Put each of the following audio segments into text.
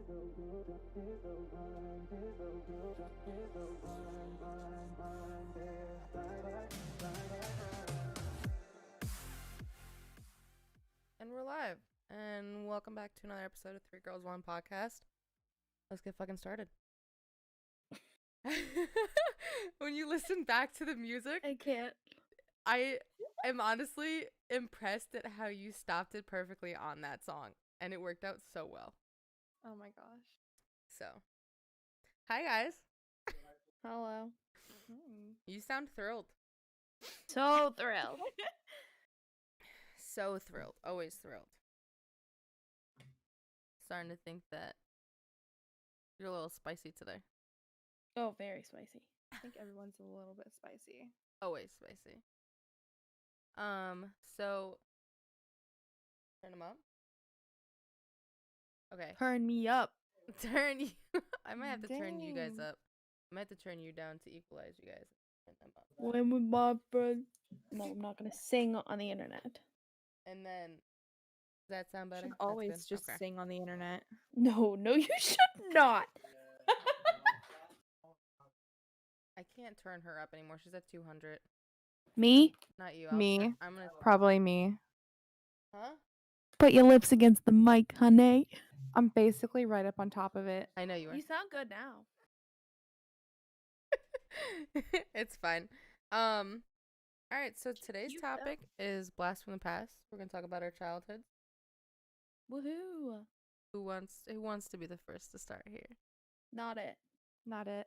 And we're live. And welcome back to another episode of Three Girls One Podcast. Let's get fucking started. When you listen back to the music, I can't. I am honestly impressed at how you stopped it perfectly on that song. And it worked out so well. Oh my gosh. So, hi guys. Hello. You sound thrilled. So thrilled. So thrilled. Always thrilled. Starting to think that you're a little spicy today. Oh, very spicy. I think everyone's a little bit spicy. Always spicy. So turn them up. Okay. Turn me up. Turn you. I might have to turn you guys Dang. up. I might have to turn you down to equalize you guys. Turn them up. When with my friend. No, I'm not gonna sing on the internet. And then, does that sound better? Should That's always good? just Okay. sing on the internet. No, you should not. I can't turn her up anymore. She's at 200. Me? Not you. Me. I'm gonna. Probably me. Huh? Put your lips against the mic, honey. I'm basically right up on top of it. I know you are. You sound good now. It's fine. All right. So today's You topic is blast from the past. We're gonna talk about our childhood. Woohoo. Who wants to be the first to start here? Not it. Not it.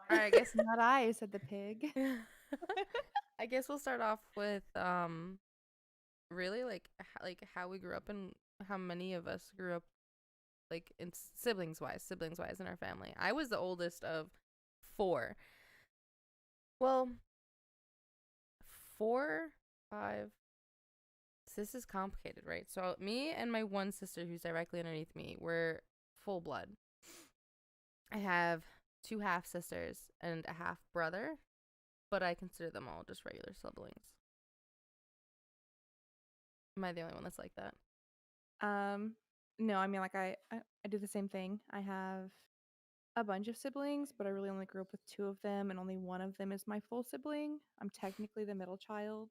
All right. I guess. Not I, said the pig. I guess we'll start off with really like how we grew up and how many of us grew up like in siblings wise in our family. I was the oldest of 4. Well, 4, 5. So this is complicated, right? So me and my one sister who's directly underneath me were full blood. I have 2 half sisters and a half brother, but I consider them all just regular siblings. Am I the only one that's like that? No, I mean, like I do the same thing. I have a bunch of siblings, but I really only grew up with 2 of them, and only one of them is my full sibling. I'm technically the middle child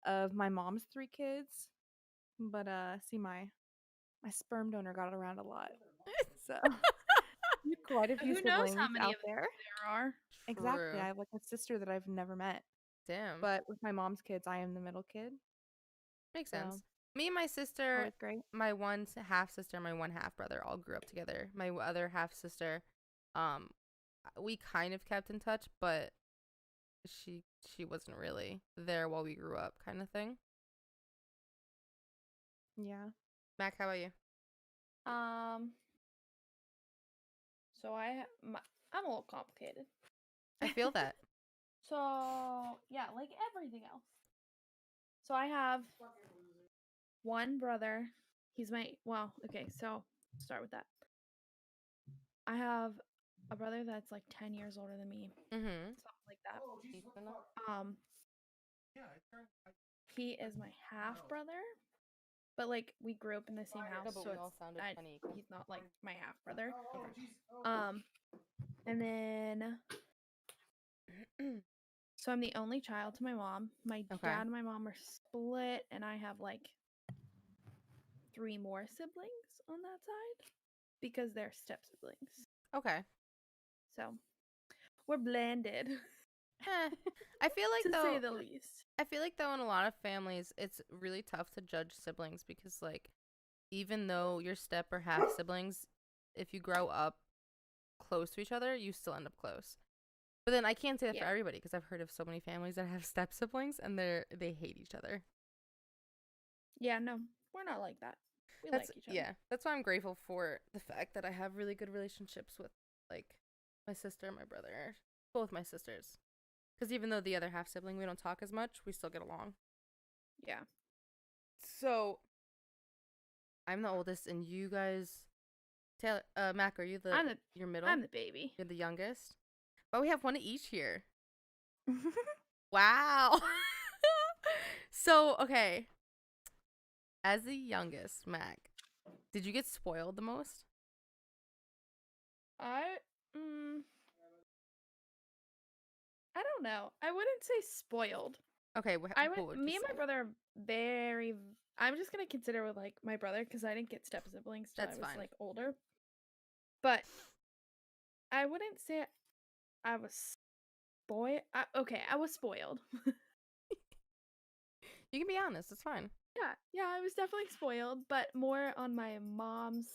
of my mom's 3 kids, but see, my sperm donor got around a lot, so quite a few Who knows siblings how many out of them there. there are? Exactly. True. I have like a sister that I've never met, Damn. but with my mom's kids, I am the middle kid. Makes So, sense. Me and my sister, always great. my one half sister, and my one half brother all grew up together. My other half sister, we kind of kept in touch, but she wasn't really there while we grew up, kind of thing. Yeah. Mac, how about you? So I'm a little complicated. I feel that. So, yeah, like everything else. So I have one brother. He's okay, so start with that. I have a brother that's like 10 years older than me. Mm-hmm. Something like that. He is my half brother, but like we grew up in the same house, No, but so we all sounded funny. he's not like my half brother. And then so I'm the only child to my mom. My Okay. dad and my mom are split, and I have like 3 more siblings on that side because they're step siblings. Okay. So we're blended. I feel like to though, say the least. I feel like though in a lot of families it's really tough to judge siblings because like even though you're step or half siblings, if you grow up close to each other, you still end up close. But then I can't say that for everybody because I've heard of so many families that have step siblings and they hate each other. Yeah, no, we're not like that. We like each other. Yeah, that's why I'm grateful for the fact that I have really good relationships with like my sister and my brother, both my sisters. Because even though the other half sibling, we don't talk as much, we still get along. Yeah. So, I'm the oldest, and you guys, Taylor, Mac, are you your middle? I'm the baby. You're the youngest. But we have one each here. Wow. So, okay. As the youngest, Mac, did you get spoiled the most? I mm, I don't know. I wouldn't say spoiled. Okay, What would me you and my say? brother are very I'm just gonna consider with like my brother because I didn't get step siblings till I That's was fine. like older. But I wouldn't say I was okay, I was spoiled. You can be honest. It's fine. Yeah, I was definitely spoiled, but more on my mom's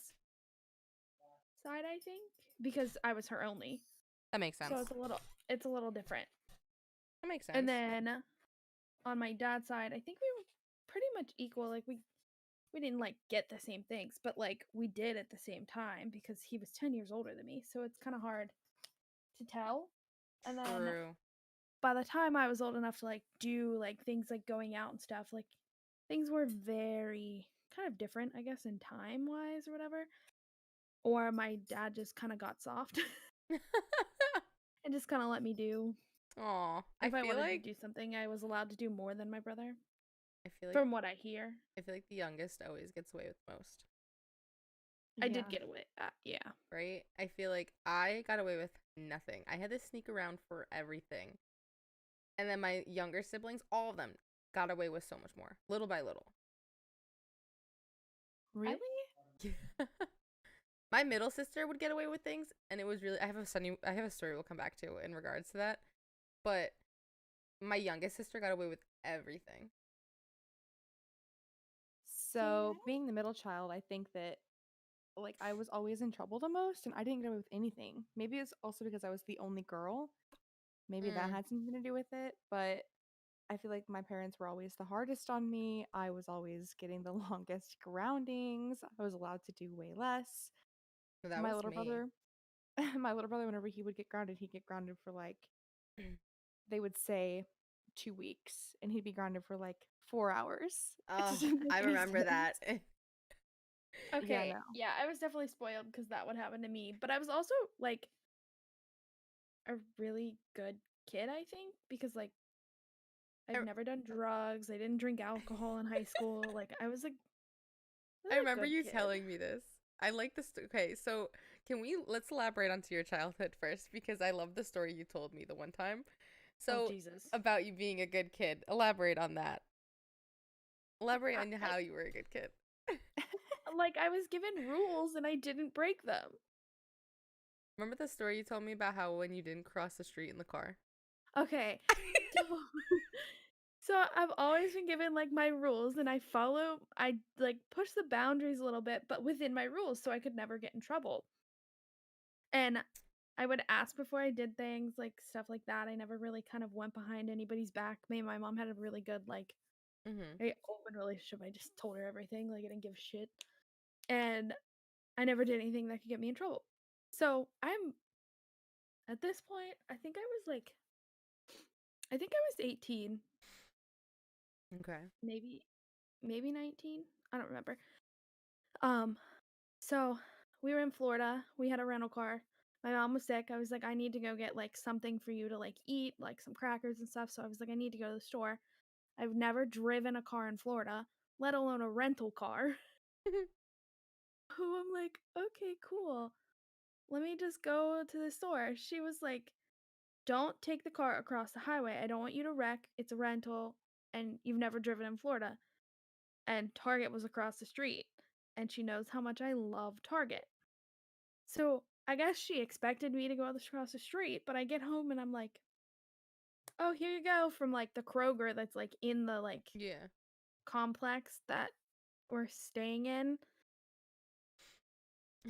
side, I think, because I was her only. That makes sense. So it's a little different. That makes sense. And then on my dad's side, I think we were pretty much equal. Like we didn't like get the same things, but like we did at the same time because he was 10 years older than me. So it's kind of hard to tell. And then True. by the time I was old enough to like do like things like going out and stuff, like things were very kind of different, I guess, in time wise or whatever. Or my dad just kind of got soft and just kind of let me do. Aw, If I wanted to do something, I was allowed to do more than my brother, I feel like from what I hear. I feel like the youngest always gets away with most, I did get away. Yeah. right? I feel like I got away with nothing. I had to sneak around for everything. And then my younger siblings, all of them, got away with so much more, little by little. Really? My middle sister would get away with things, and it was really I have a story we'll come back to in regards to that. But my youngest sister got away with everything. So, being the middle child, I think that like I was always in trouble the most and I didn't get away with anything. Maybe it's also because I was the only girl. Maybe that had something to do with it, but I feel like my parents were always the hardest on me. I was always getting the longest groundings. I was allowed to do way less. So that My was little me. brother, my little brother, whenever he would get grounded, he'd get grounded for like, they would say 2 weeks, and he'd be grounded for like 4 hours. It Oh, doesn't make I any remember that. sense. Okay. no. Yeah, I was definitely spoiled because that would happen to me. But I was also like a really good kid, I think, because like I- I've never done drugs. I didn't drink alcohol in high school. Like I was I a remember good you kid. telling me this. I like this. Okay, so let's elaborate onto your childhood first because I love the story you told me the one time. So Jesus. about you being a good kid. Elaborate on that. Elaborate on I- how you were a good kid. Like I was given rules and I didn't break them. Remember the story you told me about how when you didn't cross the street in the car? Okay. So, so I've always been given like my rules and I like push the boundaries a little bit, but within my rules so I could never get in trouble. And I would ask before I did things, like stuff like that. I never really kind of went behind anybody's back. Me and my mom had a really good, like, Mm-hmm. very open relationship. I just told her everything, like, I didn't give a shit. And I never did anything that could get me in trouble. So at this point, I think I was 18, Okay. maybe 19. I don't remember. Um, so we were in Florida. We had a rental car. My mom was sick. I was like, I need to go get like something for you to like eat, like some crackers and stuff. So I was like, I need to go to the store. I've never driven a car in Florida, let alone a rental car. Oh, I'm like, okay, cool. Let me just go to the store. She was like, don't take the car across the highway. I don't want you to wreck. It's a rental and you've never driven in Florida. And Target was across the street. And she knows how much I love Target. So I guess she expected me to go across the street, but I get home and I'm like, oh, here you go from like the Kroger that's like in the like Yeah. complex that we're staying in.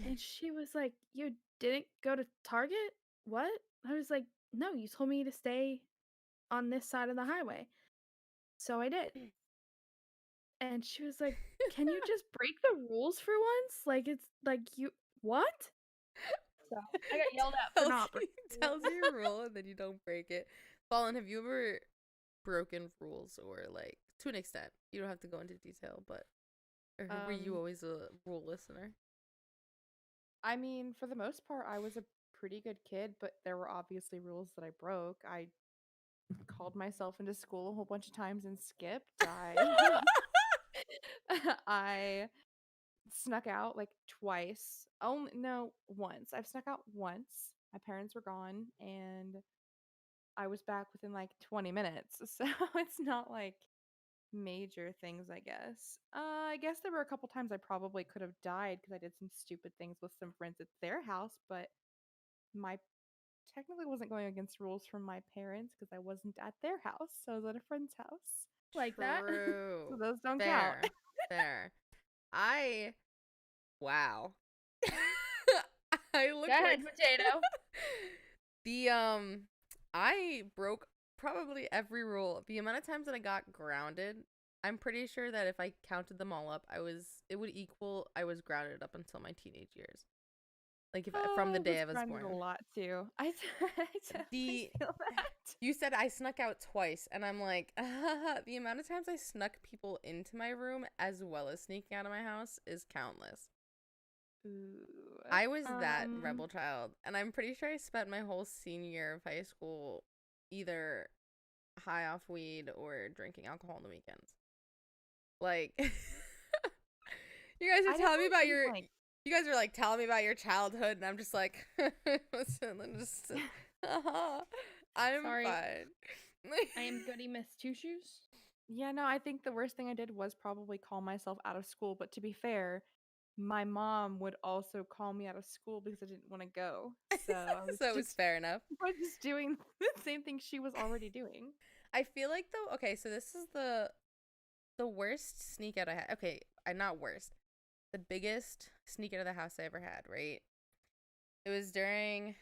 And she was like, you didn't go to Target? What? I was like, no, you told me to stay on this side of the highway. So I did. And she was like, can you just break the rules for once? Like, it's like, you, what? So I got yelled at for not breaking the tells rules. you a rule and then you don't break it. Fallen, have you ever broken rules or like to an extent? You don't have to go into detail, but or were you always a rule listener? I mean, for the most part, I was a pretty good kid, but there were obviously rules that I broke. I called myself into school a whole bunch of times and skipped. I I snuck out like twice. Oh no, once. I've snuck out once. My parents were gone and I was back within like 20 minutes. So it's not like major things, I guess. I guess there were a couple times I probably could have died because I did some stupid things with some friends at their house, but my technically wasn't going against rules from my parents because I wasn't at their house. So I was at a friend's house. Like that? True. So those don't count. Fair. Fair. Wow. I look Go ahead, like potato. the I broke probably every rule. The amount of times that I got grounded, I'm pretty sure that if I counted them all up, it would equal I was grounded up until my teenage years. Like from the day I was grounded born. a lot too. I The- feel that. You said I snuck out twice, and I'm like, the amount of times I snuck people into my room as well as sneaking out of my house is countless. Ooh. I was that rebel child, and I'm pretty sure I spent my whole senior year of high school either high off weed or drinking alcohol on the weekends. Like, you guys are telling me about your. You guys are like telling me about your childhood, and I'm just like, listen, I'm Sorry. fine. I am Goody Miss Two Shoes. Yeah, no, I think the worst thing I did was probably call myself out of school. But to be fair, my mom would also call me out of school because I didn't want to go. So I was So it was just, fair enough. I was just doing the same thing she was already doing. I feel like though, okay, so this is the worst sneak out I had. Okay, not worst. The biggest sneak out of the house I ever had, right? It was during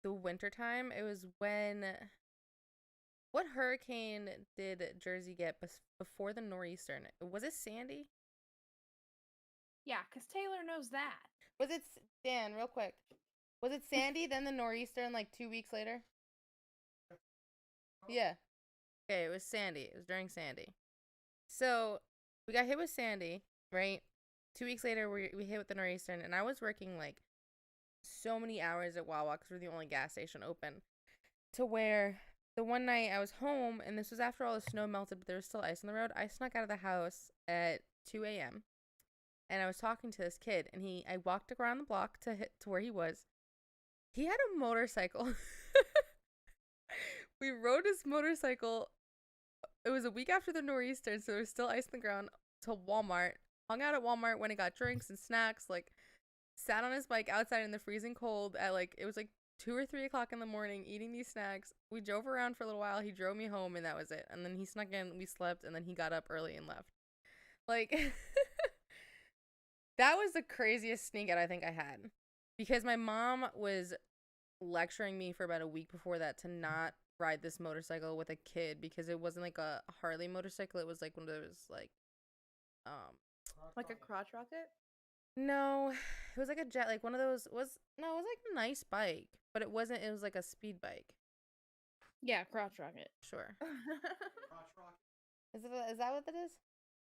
the winter time. It was when what hurricane did Jersey get before the nor'easter? Was it Sandy? Yeah, because Taylor knows that. Was it Dan, real quick? Was it Sandy, then the nor'easter, and like 2 weeks later? Yeah. Okay, it was Sandy. It was during Sandy. So we got hit with Sandy, right? 2 weeks later, we hit with the nor'easter, and I was working like so many hours at Wawa because we're the only gas station open. To where the one night I was home, and this was after all the snow melted, but there was still ice on the road. I snuck out of the house at 2 a.m. and I was talking to this kid, and I walked around the block to where he was. He had a motorcycle. We rode his motorcycle. It was a week after the nor'easter, so there was still ice on the ground, to Walmart. Hung out at Walmart, went and got drinks and snacks, like sat on his bike outside in the freezing cold at it was like 2 or 3 o'clock in the morning eating these snacks. We drove around for a little while. He drove me home, and that was it. And then he snuck in, we slept, and then he got up early and left. Like, that was the craziest sneak out I think I had. Because my mom was lecturing me for about a week before that to not ride this motorcycle with a kid because it wasn't like a Harley motorcycle. It was like one of those like Like a crotch rocket? no, it was like a jet, like one of those it was like a nice bike, but it wasn't, it was like a speed bike. Yeah, crotch rocket. Sure. Is that what it is?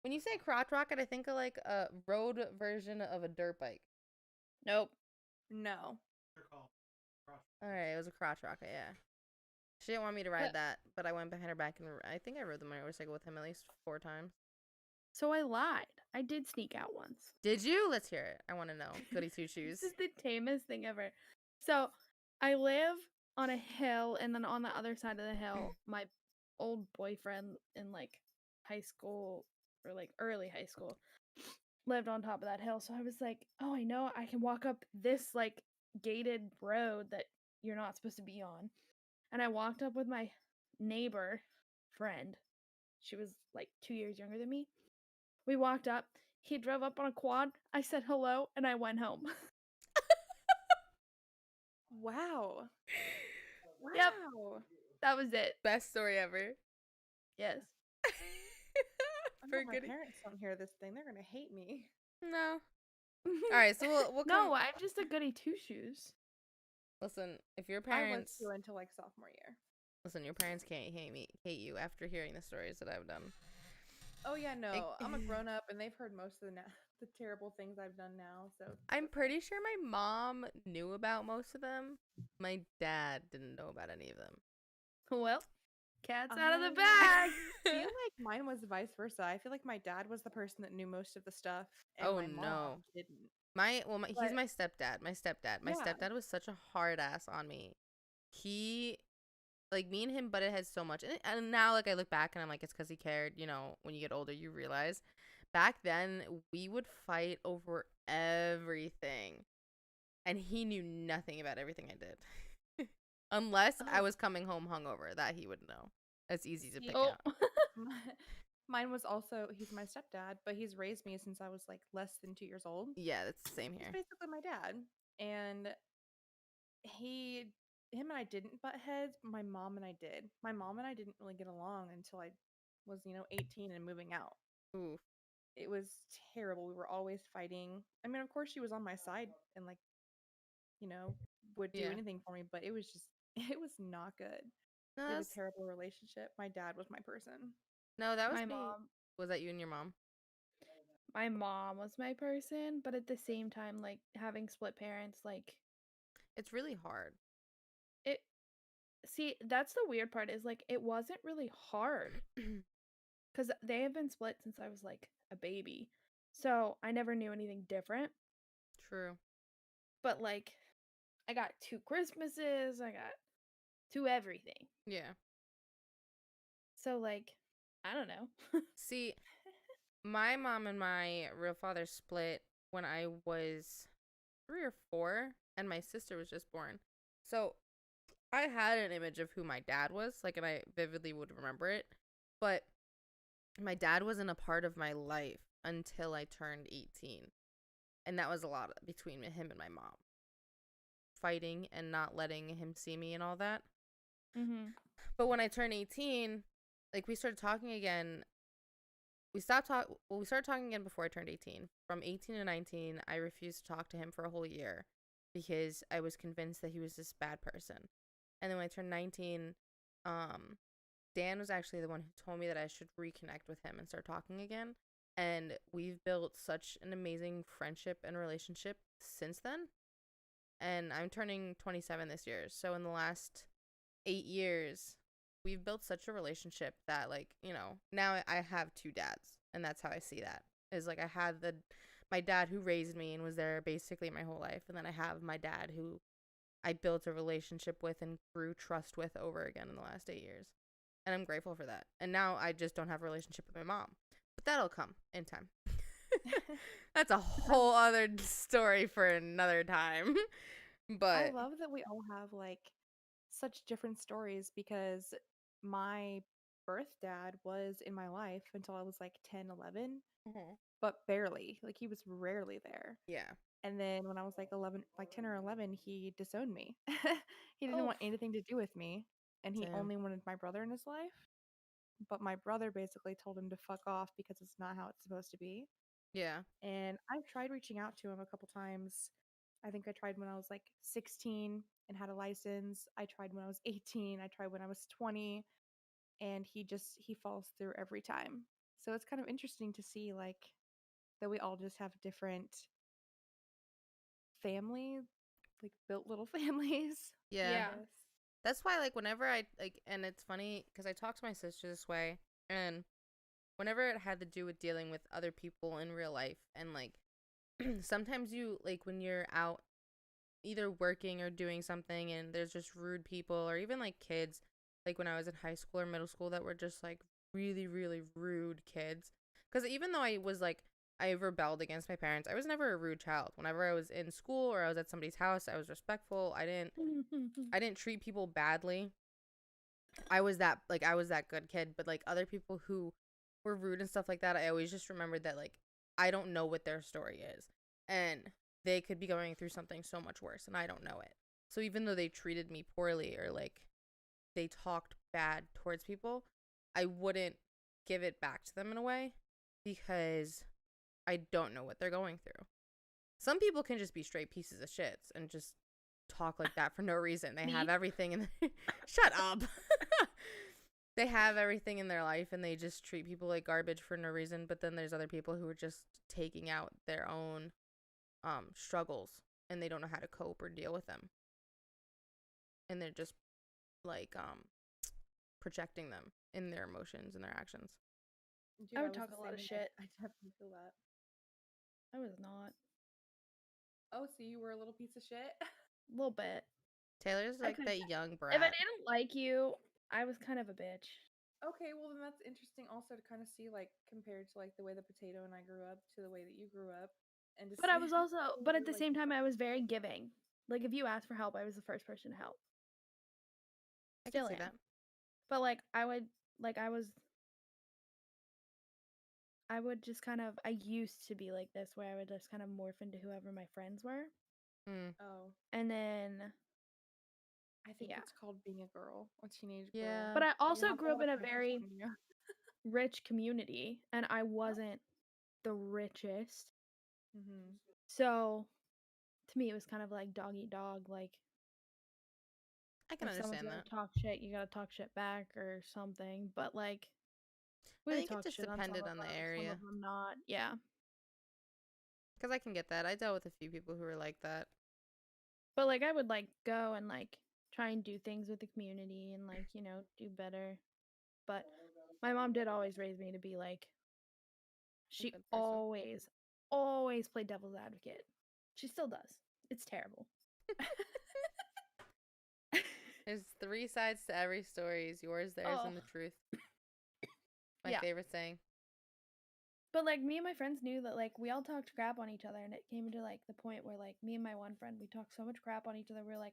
When you say crotch rocket, I think of like a road version of a dirt bike. Nope. No. All right, it was a crotch rocket, yeah. She didn't want me to ride that, but I went behind her back, and I think I rode the motorcycle with him at least 4 times. So I lied. I did sneak out once. Did you? Let's hear it. I want to know. Goody two shoes. This is the tamest thing ever. So I live on a hill, and then on the other side of the hill, my old boyfriend in like high school or like early high school lived on top of that hill. So I was like, oh, I know I can walk up this like gated road that you're not supposed to be on. And I walked up with my neighbor friend. She was like 2 years younger than me. We walked up. He drove up on a quad. I said hello, and I went home. Wow. Yep. Wow. That was it. Best story ever. Yes. I For hope my Goody. parents don't hear this thing. They're gonna hate me. No. All right, so we'll come. No, I'm just a goody two shoes. Listen, if your I was parents too until like sophomore year. listen, your parents can't hate you after hearing the stories that I've done. Oh yeah, no. I'm a grown up, and they've heard most of the terrible things I've done now. So I'm pretty sure my mom knew about most of them. My dad didn't know about any of them. Well, cat's out of the I bag. feel like Mine was vice versa. I feel like my dad was the person that knew most of the stuff, and Oh my mom no. didn't. He's But my stepdad. My yeah, stepdad was such a hard ass on me. He like me and him butted heads so much, and now like I look back and I'm like, it's because he cared. You know, when you get older, you realize. Back then, we would fight over everything, and he knew nothing about everything I did, unless I oh, was coming home hungover. That he would know. That's easy to see, pick Oh. out. my- mine was also he's my stepdad, but he's raised me since I was like less than 2 years old. Yeah, that's the same He's here. basically my dad, and he him and I didn't butt heads, but my mom and I did. My mom and I didn't really get along until I was 18 and moving out. Ooh, It was terrible. We were always fighting. I mean, of course she was on my side and like, you know, would do yeah. anything for me, but it was just it was not good. No, We had a terrible relationship. My dad was my person. that was my me. mom Was that you and your mom? my mom was my person, but at the same time, like having split parents, like It's really hard. it see, that's the weird part is like it wasn't really hard because they have been split since I was like a baby. So I never knew anything different. True. But like I got 2 Christmases, I got 2 everything. Yeah. So like I don't know. See, my mom and my real father split when I was 3 or 4, and my sister was just born. So I had an image of who my dad was, like, and I vividly would remember it. But my dad wasn't a part of my life until I turned 18. And that was a lot between him and my mom. Fighting and not letting him see me and all that. Mhm. But when I turned 18, like, we started talking again. We started talking again before I turned 18. From 18 to 19, I refused to talk to him for a whole year because I was convinced that he was this bad person. And then when I turned 19, Dan was actually the one who told me that I should reconnect with him and start talking again. And we've built such an amazing friendship and relationship since then. And I'm turning 27 this year. So in the last 8 years, we've built such a relationship that, like, now I have 2 dads, and that's how I see that. Is like I had my dad who raised me and was there basically my whole life, and then I have my dad who I built a relationship with and grew trust with over again in the last 8 years. And I'm grateful for that. And now I just don't have a relationship with my mom. But that'll come in time. That's a whole other story for another time. I But love that we all have like such different stories because my birth dad was in my life until I was like 10, 11, Mhm. but barely. Like he was rarely there. Yeah. And then when I was like 11, like 10 or 11, he disowned me. He didn't Oh, want anything to do with me, and he damn. only wanted my brother in his life. But my brother basically told him to fuck off because it's not how it's supposed to be. Yeah. And I've tried reaching out to him a couple times. I think I tried when I was like 16 and had a license. I tried when I was 18. I tried when I was 20. And he falls through every time. So it's kind of interesting to see like that we all just have different family, like built little families, I Yeah. Yeah. guess. That's why, like, whenever I, like, and it's funny because I talk to my sister this way, and whenever it had to do with dealing with other people in real life, and, like, sometimes you, like, when you're out either working or doing something and there's just rude people, or even, like, kids, like, when I was in high school or middle school that were just, like, really, really rude kids. Because even though I was, like, I rebelled against my parents, I was never a rude child. Whenever I was in school or I was at somebody's house, I was respectful. I didn't treat people badly. I was that good kid, but like other people who were rude and stuff like that, I always just remembered that, like, I don't know what their story is, and they could be going through something so much worse and I don't know it. So even though they treated me poorly or like they talked bad towards people, I wouldn't give it back to them in a way because I don't know what they're going through. Some people can just be straight pieces of shits and just talk like that for no reason. They have Me? everything in Shut up. They have everything in their life and they just treat people like garbage for no reason, but then there's other people who are just taking out their own struggles and they don't know how to cope or deal with them. And they're just like projecting them in their emotions and their actions. Dude, I would was talk the a lot of same way. shit. I definitely feel that. I was not. Oh, so you were a little piece of shit? A little bit. Taylor's I like could. that young If I brat. didn't like you, I was kind of a bitch. Okay, well then that's interesting also to kind of see like compared to like the way the potato and I grew up to the way that you grew up and to But I see was also, how but at you're, the like, same time, I was very giving. Like if you asked for help, I was the first person to help. I can Still see am. that. But like I would just kind of, I used to be like this where I would just kind of morph into whoever my friends were. Mm. Oh, And then, I think yeah. it's called being a girl, a teenage girl. Yeah. But I You also have grew up lot in of a pressure very on you. rich community and I wasn't the richest. Mhm. So to me, it was kind of like dog eat dog. Like I can if someone's understand gonna that. talk shit, you gotta talk shit back or something. But like we I would think it talk just shit on some depended of on the them, some area. of them not. Yeah. Because I can get that. I dealt with a few people who were like that. But like I would like go and like try and do things with the community and like, you know, do better. But my mom did always raise me to be like A she good person. always played devil's advocate. She still does. It's terrible. There's 3 sides to every story. Is yours, theirs, Oh. and the truth. My Yeah. favorite saying. But like me and my friends knew that like we all talked crap on each other and it came to like the point where like me and my one friend we talked so much crap on each other. We're like,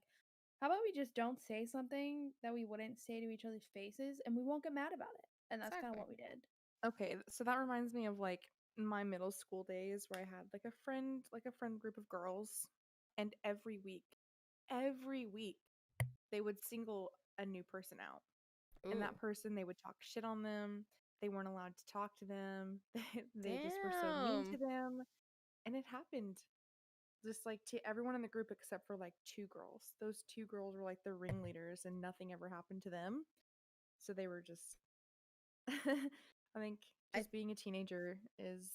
how about we just don't say something that we wouldn't say to each other's faces and we won't get mad about it. And that's kind of Exactly. what we did. Okay, so that reminds me of like my middle school days where I had like a friend group of girls, and every week, they would single a new person out. And Ooh. that person, they would talk shit on them. They weren't allowed to talk to them. They just were so mean to Damn. them. And it happened just like to everyone in the group except for like 2 girls. Those 2 girls were like the ringleaders and nothing ever happened to them. So they were just I think I- just being a teenager is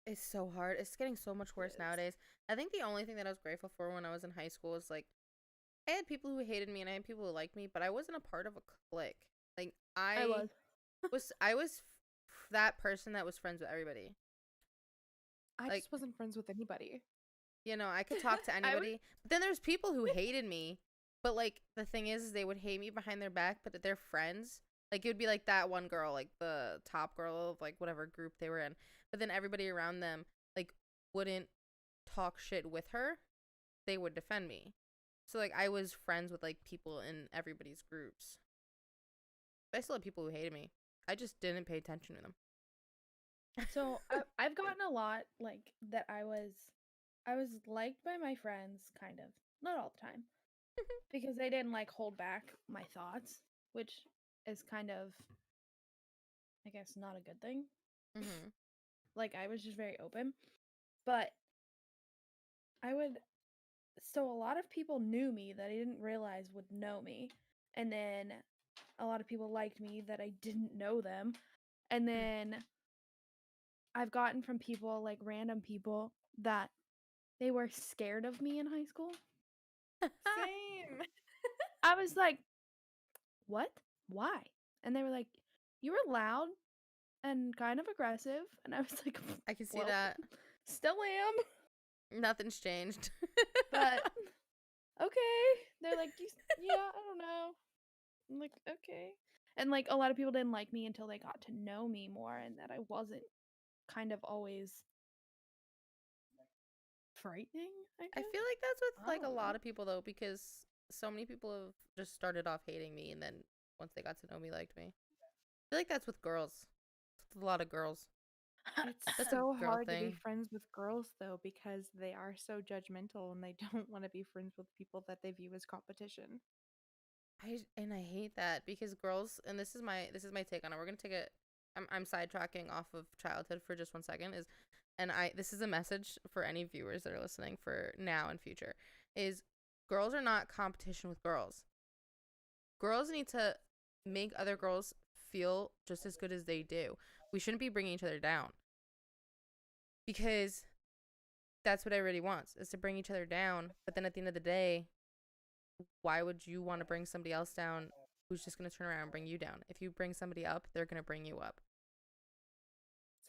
It's so hard. It's getting so much worse is. nowadays. I think the only thing that I was grateful for when I was in high school was like I had people who hated me and I had people who liked me, but I wasn't a part of a clique. Like I was. I was that person that was friends with everybody. I Like- just wasn't friends with anybody. You know, I could talk to I would- anybody. But then there's people who hated me. But like the thing is they would hate me behind their back, but they're friends. Like it would be like that one girl, like the top girl of like whatever group they were in. But then everybody around them like wouldn't talk shit with her. They would defend me. So like I was friends with like people in everybody's groups. But I still had people who hated me. I just didn't pay attention to them. So I've gotten a lot like that I was liked by my friends kind of. Not all the time. Because they didn't like hold back my thoughts, which is kind of I guess not a good thing. Mhm. Like I was just very open. But so a lot of people knew me that I didn't realize would know me. And then a lot of people liked me that I didn't know them. And then I've gotten from people like random people that they were scared of me in high school. Same. I was like, "What? Why?" And they were like, "You were loud and kind of aggressive." And I was like, I can see "Well, that. still am." Nothing's changed. But okay. They're like, "Yeah, I don't know." I'm like, "Okay." And like a lot of people didn't like me until they got to know me more and that I wasn't kind of always frightening, I I guess. feel like that's with I like a don't lot know. of people though, because so many people have just started off hating me and then once they got to know me, liked me. I feel like that's with girls. It's with a lot of girls. It's That's a so girl hard to be thing. friends with girls though because they are so judgmental and they don't want to be friends with people that they view as competition. I hate that because girls, and this is my take on it. We're gonna take it. I'm sidetracking off of childhood for just 1 second. This is a message for any viewers that are listening for now and future. Is girls are not competition with girls. Girls need to make other girls feel just as good as they do. We shouldn't be bringing each other down because that's what everybody wants is to bring each other down. But then at the end of the day, why would you want to bring somebody else down who's just going to turn around and bring you down? If you bring somebody up, they're going to bring you up.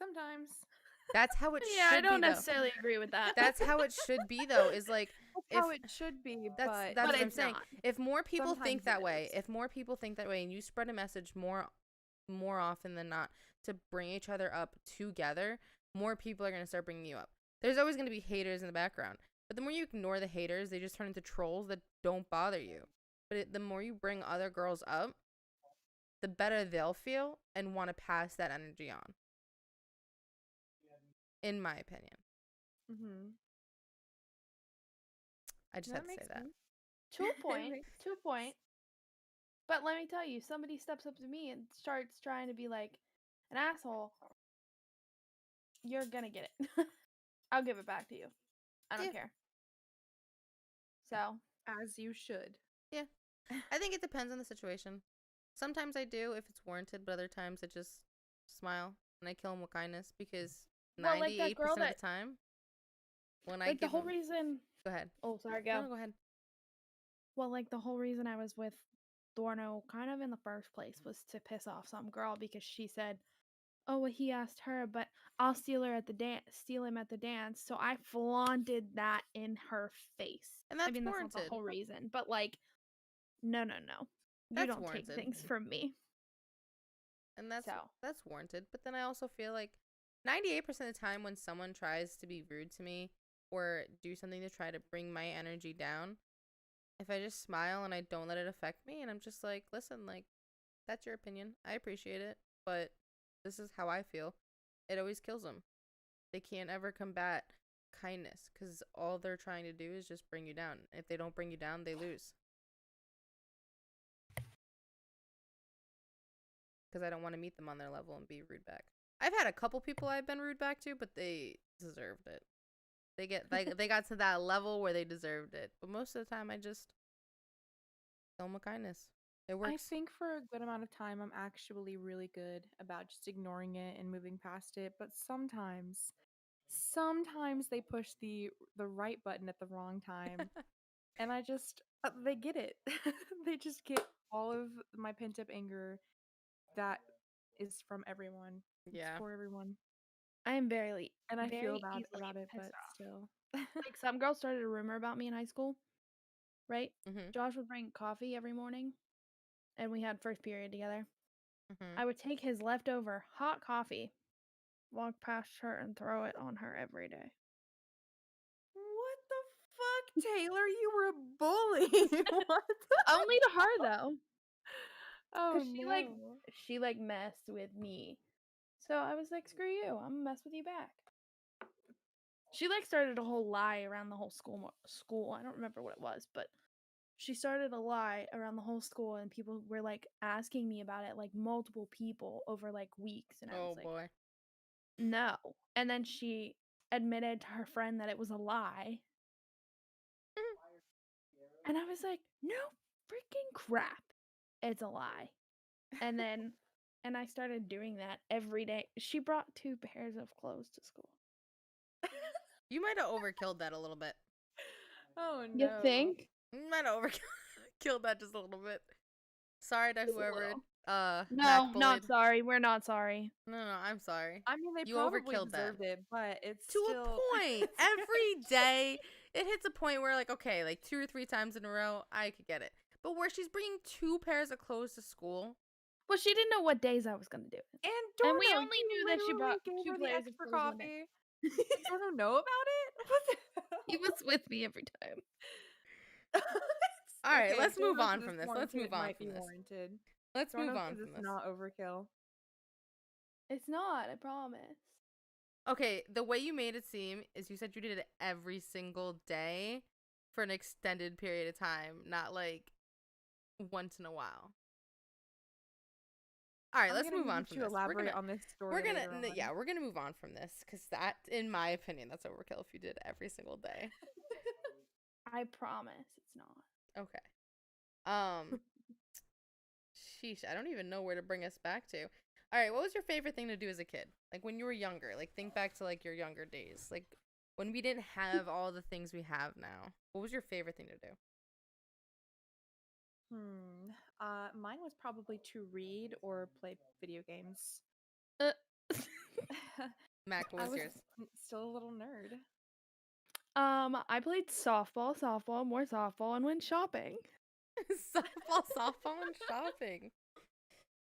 Sometimes. That's how it Yeah, I should don't be, though. necessarily agree with that. That's how it should be, though. Is like That's if how it should be, that's but that's But what I'm it's saying. not. If more people think Sometimes that it way, is. if more people think that way, and you spread a message more often than not to bring each other up together, more people are gonna start bringing you up. There's always gonna be haters in the background, but the more you ignore the haters, they just turn into trolls that don't bother you. But the more you bring other girls up, the better they'll feel and want to pass that energy on. In my opinion, Mm-hmm. I just had to say that. To a point. Makes To a point. But let me tell you, somebody steps up to me and starts trying to be like an asshole, you're gonna get it. I'll give it back to you. I don't Yeah. care. So, As you should. Yeah. I think it depends on the situation. Sometimes I do if it's warranted, but other times I just smile and I kill them with kindness because well, like that 98% girl of that, the time, when I like the give whole them, reason. go ahead. Oh, sorry, No, go. no, go ahead. Well, like the whole reason I was with Dorno kind of in the first place was to piss off some girl because she said, "Oh, well, he asked her, but I'll steal him at the dance." So I flaunted that in her face. And I that's mean, that's not the warranted. whole reason, but like, no, you That's don't warranted. take things from me. And that's So. that's warranted. But then I also feel like 98% of the time when someone tries to be rude to me or do something to try to bring my energy down, if I just smile and I don't let it affect me and I'm just like, listen, like, that's your opinion. I appreciate it, but this is how I feel. It always kills them. They can't ever combat kindness because all they're trying to do is just bring you down. If they don't bring you down, they lose. Because I don't want to meet them on their level and be rude back. I've had a couple people I've been rude back to, but they deserved it. They got to that level where they deserved it. But most of the time, I just show them with kindness. It works. I think for a good amount of time, I'm actually really good about just ignoring it and moving past it. But sometimes they push the right button at the wrong time, and I just they get it. They just get all of my pent up anger that is from everyone. It's Yeah. for everyone, I am very, and I feel very bad easily about it, pissed but off. still. Like some girl started a rumor about me in high school, right? Mhm. Josh would bring coffee every morning, and we had first period together. Mhm. I would take his leftover hot coffee, walk past her, and throw it on her every day. What the fuck, Taylor? You were a bully. What? Only to her though, Oh because no. she messed with me. So I was like, screw you, I'm gonna mess with you back. She like started a whole lie around the whole school. I don't remember what it was, but she started a lie around the whole school, and people were like asking me about it, like multiple people over like weeks, and I was Oh like, boy. no. And then she admitted to her friend that it was a lie. And I was like, no freaking crap. It's a lie. And then, and I started doing that every day. She brought 2 pairs of clothes to school. You might have overkilled that a little bit. Oh You no. think? You might have overkilled that just a little bit. Sorry to Just a whoever little. Mac No, bullied. not sorry. We're not sorry. No, I'm sorry. I mean, they You probably overkilled that. deserved it, but it's To still a point. Every day, it hits a point where, like, okay, like 2 or 3 times in a row, I could get it. But where she's bringing 2 pairs of clothes to school, Well, she didn't know what days I was going to do it. And we Dorno, only you knew that she literally brought gave 2 her the pairs of extra clothes one day. coffee. Did Dorno know about it? What the hell? He was with me every time. All right, Okay, let's move Dorno on says from this. it's Let's warranted, move it on might from be this. warranted. Let's move Dorno on says from it's this. not overkill. It's not, I promise. Okay, the way you made it seem is you said you did it every single day for an extended period of time, not like once in a while. All right, let's move on from this. Elaborate on this story. We're gonna later on. yeah, we're gonna move on from this because that, in my opinion, that's overkill if you did it every single day. I promise it's not. Okay. Sheesh, I don't even know where to bring us back to. All right, what was your favorite thing to do as a kid? Like when you were younger. Like think back to like your younger days. Like when we didn't have all the things we have now. What was your favorite thing to do? Mine was probably to read or play video games. Mac, what I was was yours? still a little nerd. I played softball, more softball, and went shopping. softball, and shopping.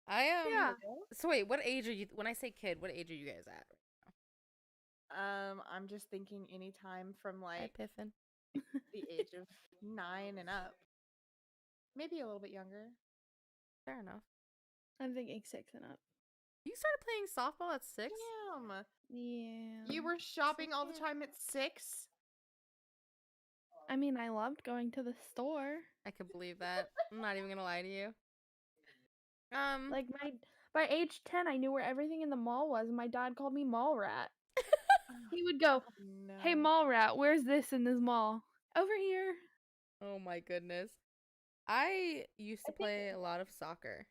I Yeah. So wait, what age are you? When I say kid, what age are you guys at? I'm just thinking anytime from Hi, like Piffin. the age of 9 and up. Maybe a little bit younger. Fair enough. I'm thinking 6 and up. You started playing softball at 6? Damn. Yeah. You were shopping all the time at 6? I mean, I loved going to the store. I could believe that. I'm not even gonna lie to you. Like by age 10, I knew where everything in the mall was, and my dad called me mall rat. He would go, No. "Hey, mall rat, where's this in this mall?" Over here. Oh my goodness. I used to I think- play a lot of soccer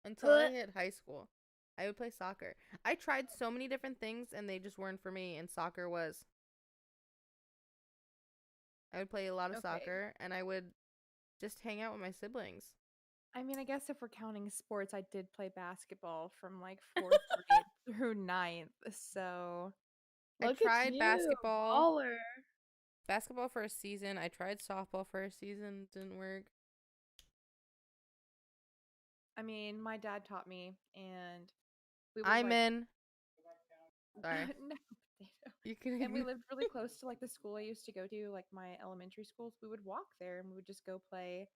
until I hit high school. I would play soccer. I tried so many different things and they just weren't for me, and soccer was. I would play a lot of Okay. soccer and I would just hang out with my siblings. I mean, I guess if we're counting sports, I did play basketball from like 4th grade through 9th. So I Look at tried you, basketball. baller. Basketball for a season. I tried softball for a season. Didn't work. I mean, my dad taught me, and we would I'm like, in. Sorry. No, You can and we lived really close to like the school I used to go to, like my elementary schools. We would walk there, and we would just go play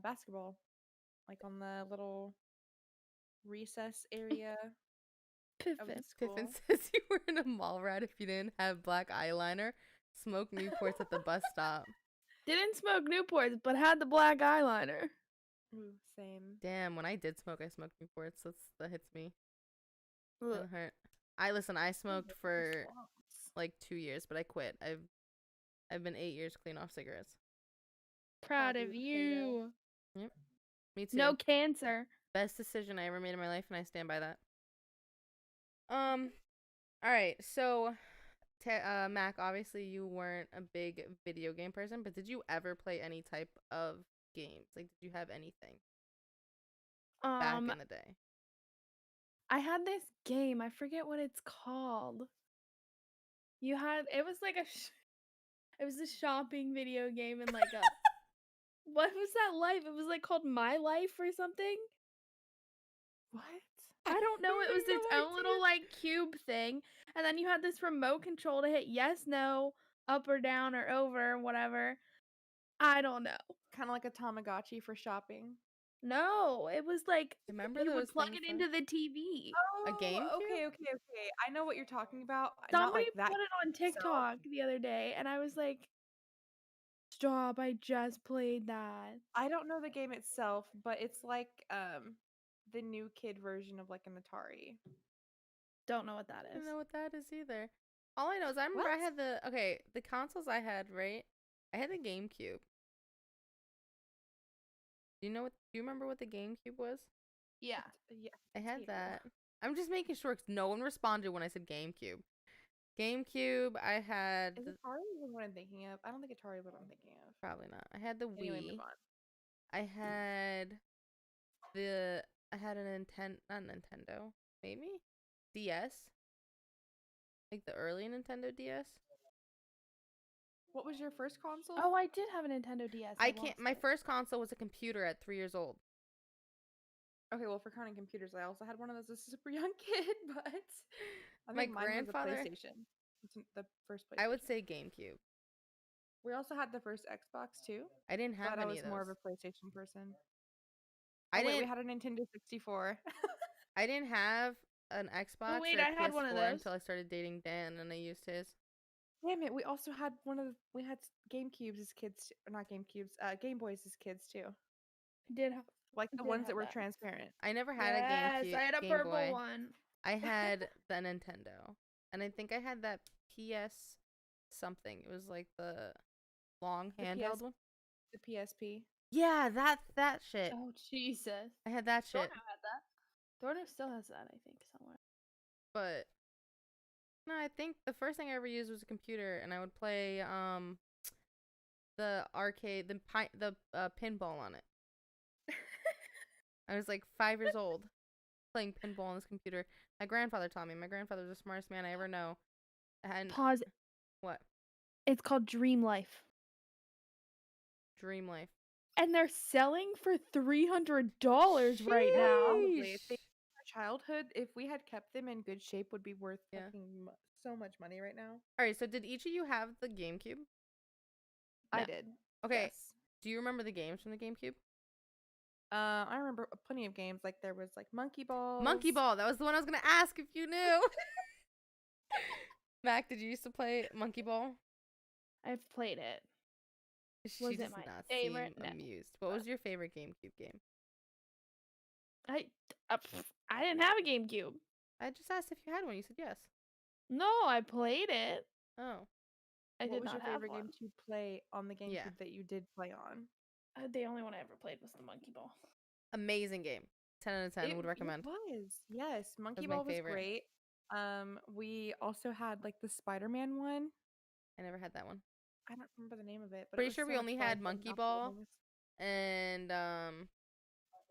basketball, like on the little recess area of the Piffin. school. Piffin says you were in a mall rat if you didn't have black eyeliner. Smoke Newports at the bus stop. Didn't smoke Newports, but had the black eyeliner. Ooh, same. Damn, when I did smoke, I smoked Newports. That hits me. Ugh. Doesn't hurt. I smoked for like 2 years, but I quit. I've been 8 years clean off cigarettes. Proud of potato. you. Yep. Me too. No cancer. Best decision I ever made in my life, and I stand by that. All right. So, Mac, obviously you weren't a big video game person, but did you ever play any type of games? Like, did you have anything back in the day? I had this game. I forget what it's called. It was like it was a shopping video game and like a what was that life? It was like called My Life or something. What? I don't know. It was No its own little idea. like cube thing, and then you had this remote control to hit yes, no, up or down or over or whatever. I don't know. Kind of like a Tamagotchi for shopping. No, it was like Remember you those would plug things it though? into the TV. A GameCube? Okay. I know what you're talking about. Not Somebody like that. put it on itself. TikTok the other day, and I was like, "Stop! I just played that." I don't know the game itself, but it's like the new kid version of like an Atari. Don't know what that I is. don't know what that is either. All I know is I remember I What? had the consoles I had, right? I had the GameCube. Do you remember what the GameCube was? Yeah. Yeah. I had Potato. that. I'm just making sure 'cause no one responded when I said GameCube. GameCube, I had Is Atari even what I'm thinking of? I don't think Atari is what I'm thinking of. probably not. I had the Anyway, Wii. move on. I had a not Nintendo, maybe DS, like the early Nintendo DS. What was your first console? Oh, I did have a Nintendo DS. I can't. lost My it. first console was a computer at 3 years old. Okay, well, for counting computers, I also had one of those as a super young kid, but I My think mine grandfather- was a PlayStation. It's the first PlayStation. I would say GameCube. We also had the first Xbox too, I didn't have but I any was of those. more of a PlayStation person. I Oh, wait, we didn't. had a Nintendo 64. I didn't have an Xbox wait, or a I had one of PS4 those. until I started dating Dan, and I used his. Damn it, we also had we had GameCubes as kids, or not GameCubes, Game Boys as kids too. Did have Like the Did ones have that were that. transparent. I never had a yes, GameCube. I had a Game purple Boy. one. I had the Nintendo, and I think I had that PS something. It was like the long The handheld PS one. The PSP. Yeah, that shit. Oh Jesus! I had that shit. Thorno had that. Thorno still has that, I think, somewhere. But no, I think the first thing I ever used was a computer, and I would play the arcade, the pinball on it. I was like 5 years old. playing pinball on this computer. My grandfather taught me. My grandfather's the smartest man I ever know. And Pause. what? It's called Dream Life. Dream life. And they're selling for $300 right now. Probably. If they Sheesh. our childhood, if we had kept them in good shape, would be worth Yeah. fucking so much money right now. All right. So did each of you have the GameCube? I No. did. Okay. Yes. Do you remember the games from the GameCube? I remember plenty of games. Like there was like Monkey Balls. Monkey Ball. That was the one I was gonna ask if you knew. Mac, did you used to play Monkey Ball? I've played it. She Was it does my not favorite? seem No. amused. What was your favorite GameCube game? I didn't have a GameCube. I just asked if you had one. You said yes. No, I played it. Oh. I What did was not your favorite have game one. to play on the GameCube Yeah. that you did play on? The only one I ever played was the Monkey Ball. Amazing game. 10 out of 10 would recommend. It was. Yes, Monkey my Ball was favorite. great. We also had like the Spider-Man one. I never had that one. I don't remember the name of it, but Pretty it was sure so we much only fun. had The Monkey Monopoly Ball. one was- And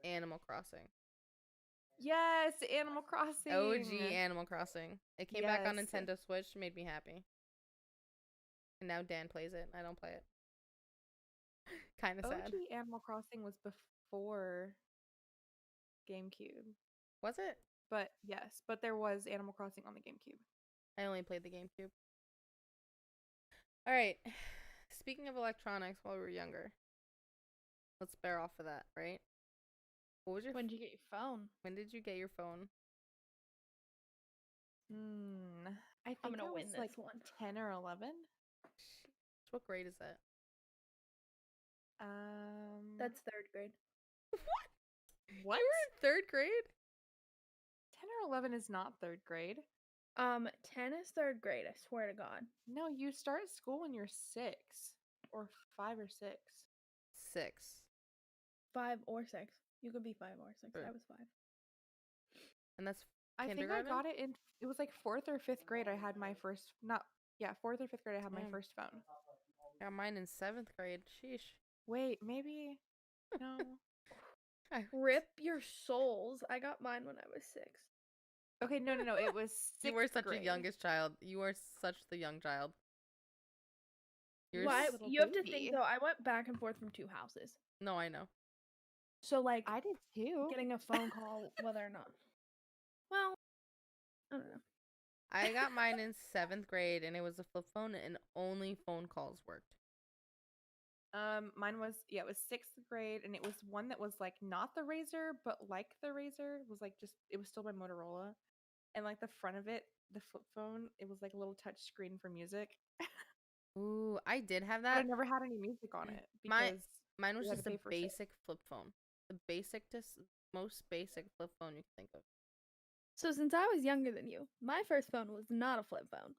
Animal Crossing. Yes, Animal Crossing. OG Animal Crossing. It came back on Yes. Nintendo Switch, made me happy. And now Dan plays it. I don't play it. Kind of sad. OG Animal Crossing was before GameCube. Was it? But yes, but there was Animal Crossing on the GameCube. I only played the GameCube. All right. Speaking of electronics while we were younger, let's bear off of that, right? What was your When did you get your phone? when did you get your phone? I think I'm gonna I win was this like one. 10 or 11. What grade is that? That's third grade. What? You were in third grade? 10 or 11 is not third grade. 10 is third grade. I swear to God. No, you start school when you're 6 or 5 or 6. 6. 5 or 6. You could be 5 or 6. Sure. I was 5. And that's I think I kindergarten? got it in. It was like 4th or 5th grade. I had my first. Yeah, 4th or 5th grade. I had my Damn. first phone. Got mine in 7th grade. Sheesh. Wait, maybe. No. Rip your souls. I got mine when I was 6. Okay, no. It was 6th You were such grade. a youngest child. You are such the young child. You're Well, little you have to baby. think though. I went back and forth from 2 houses. No, I know. So like I did too. getting a phone call, whether or not. Well, I don't know. I got mine in 7th grade, and it was a flip phone, and only phone calls worked. Mine was it was 6th grade, and it was one that was like not the Razr, but like the Razr. It was like it was still by Motorola, and like the front of it, the flip phone, it was like a little touch screen for music. Ooh, I did have But I that. never had any music on it My- because Mine was you had just to a pay for shit. basic flip phone. The most basic flip phone you can think of. So since I was younger than you, my first phone was not a flip phone.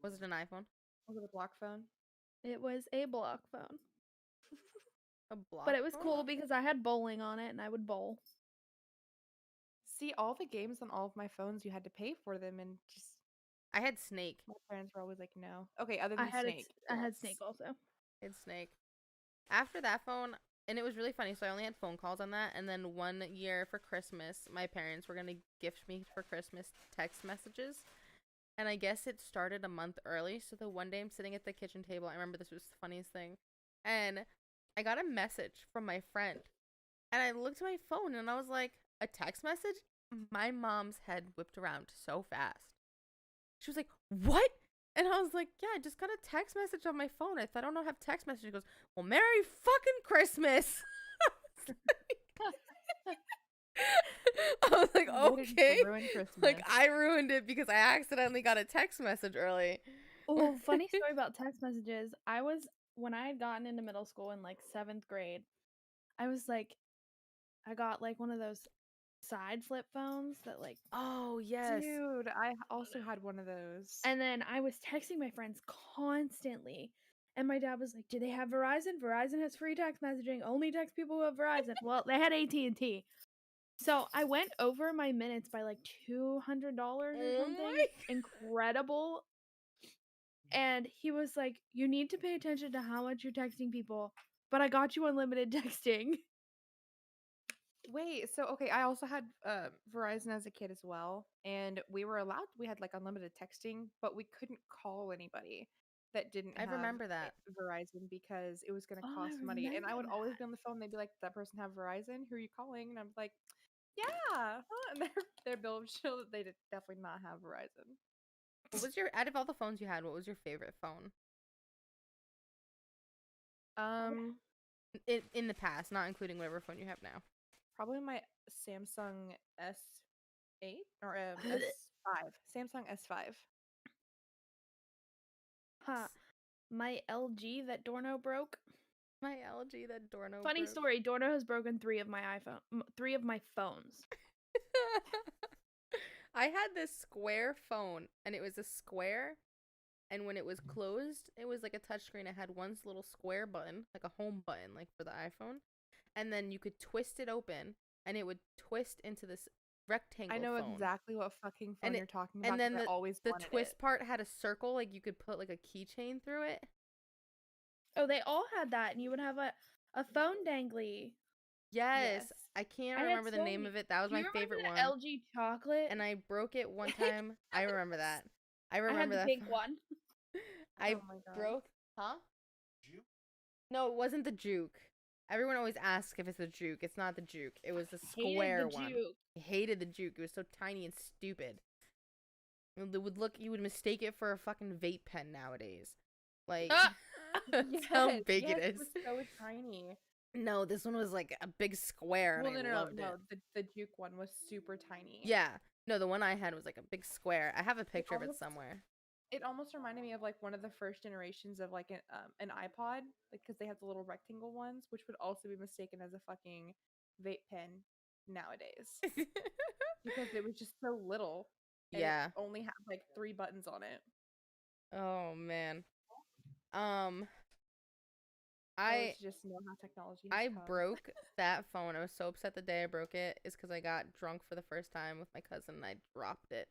Was it an iPhone? was it a block phone? It was a block phone. A block But it was phone? cool because I had bowling on it and I would bowl. See, all the games on all of my phones, you had to pay for them, and just I had Snake. my parents were always like, "No." Okay, other I than had Snake. I had yes. Snake also. I had Snake. After that phone, and it was really funny, so I only had phone calls on that, and then one year for Christmas, my parents were going to gift me for Christmas text messages. And I guess it started a month early, so the one day I'm sitting at the kitchen table, I remember this was the funniest thing, and I got a message from my friend, and I looked at my phone, and I was like, a text message? My mom's head whipped around so fast. She was like, what? And I was like, yeah, I just got a text message on my phone. I thought I don't have text message. She goes, well, Merry fucking Christmas. I was like, Way to okay. ruin Like, Christmas. I ruined it because I accidentally got a text message early. Oh, funny story about text messages. When I had gotten into middle school in like 7th grade, I got like one of those side flip phones that like, Oh, yes. Dude, I also had one of those. and then I was texting my friends constantly. And my dad was like, do they have Verizon? Verizon has free text messaging. Only text people who have Verizon. Well, they had AT&T. So I went over my minutes by like $200 or Oh something. my Incredible. And he was like, you need to pay attention to how much you're texting people, but I got you unlimited texting. Wait, so okay, I also had Verizon as a kid as well, and we had like unlimited texting, but we couldn't call anybody that didn't I have remember that. Verizon because it was going to Oh, I cost money. And I would remember always that. be on the phone. They'd be like, "That person have Verizon? Who are you calling?" And I'm like, "Yeah." And their bill would show that they did definitely not have Verizon. What was your out of all the phones you had? What was your favorite phone Um, in the past, not including whatever phone you have now? Probably my Samsung S8 or S5. Samsung S5. Huh. My LG that Dorno broke. My LG that Dorno Funny broke. story. Dorno has broken 3 of my three of my phones. I had this square phone, and it was a square, and when it was closed, it was like a touchscreen. It had one little square button, like a home button, like for the iPhone, and then you could twist it open, and it would twist into this rectangle I know phone. exactly what fucking phone And you're talking about. And then 'cause I always the wanted twist it. part had a circle, like you could put like a keychain through it. Oh, they all had that, and you would have a phone dangly. Yes, Yes. I can't I had remember the so name many- of it. That was Do you my remember favorite the one. LG chocolate? And I broke it one time. I remember that. I I had remember the that. pink one. I Oh my God. broke. Huh? Juke? No, it wasn't the Juke. Everyone always asks if it's the Juke. It's not the Juke. It was the square Hated the one. Juke. I hated the Juke. It was so tiny and stupid. You would mistake it for a fucking vape pen nowadays. Like, Ah! that's how Yes, big yes, it is. was so tiny. No, this one was like a big square, Well, and I loved it. The Juke one was super tiny. Yeah. No, the one I had was like a big square. I have a picture of it almost- somewhere. It almost reminded me of like one of the first generations of like an iPod, like because they had the little rectangle ones, which would also be mistaken as a fucking vape pen nowadays because it was just so little. And Yeah. it only had like 3 buttons on it. Oh man. I I just know how technology has I come. broke that phone. I was so upset the day I broke it is because I got drunk for the first time with my cousin and I dropped it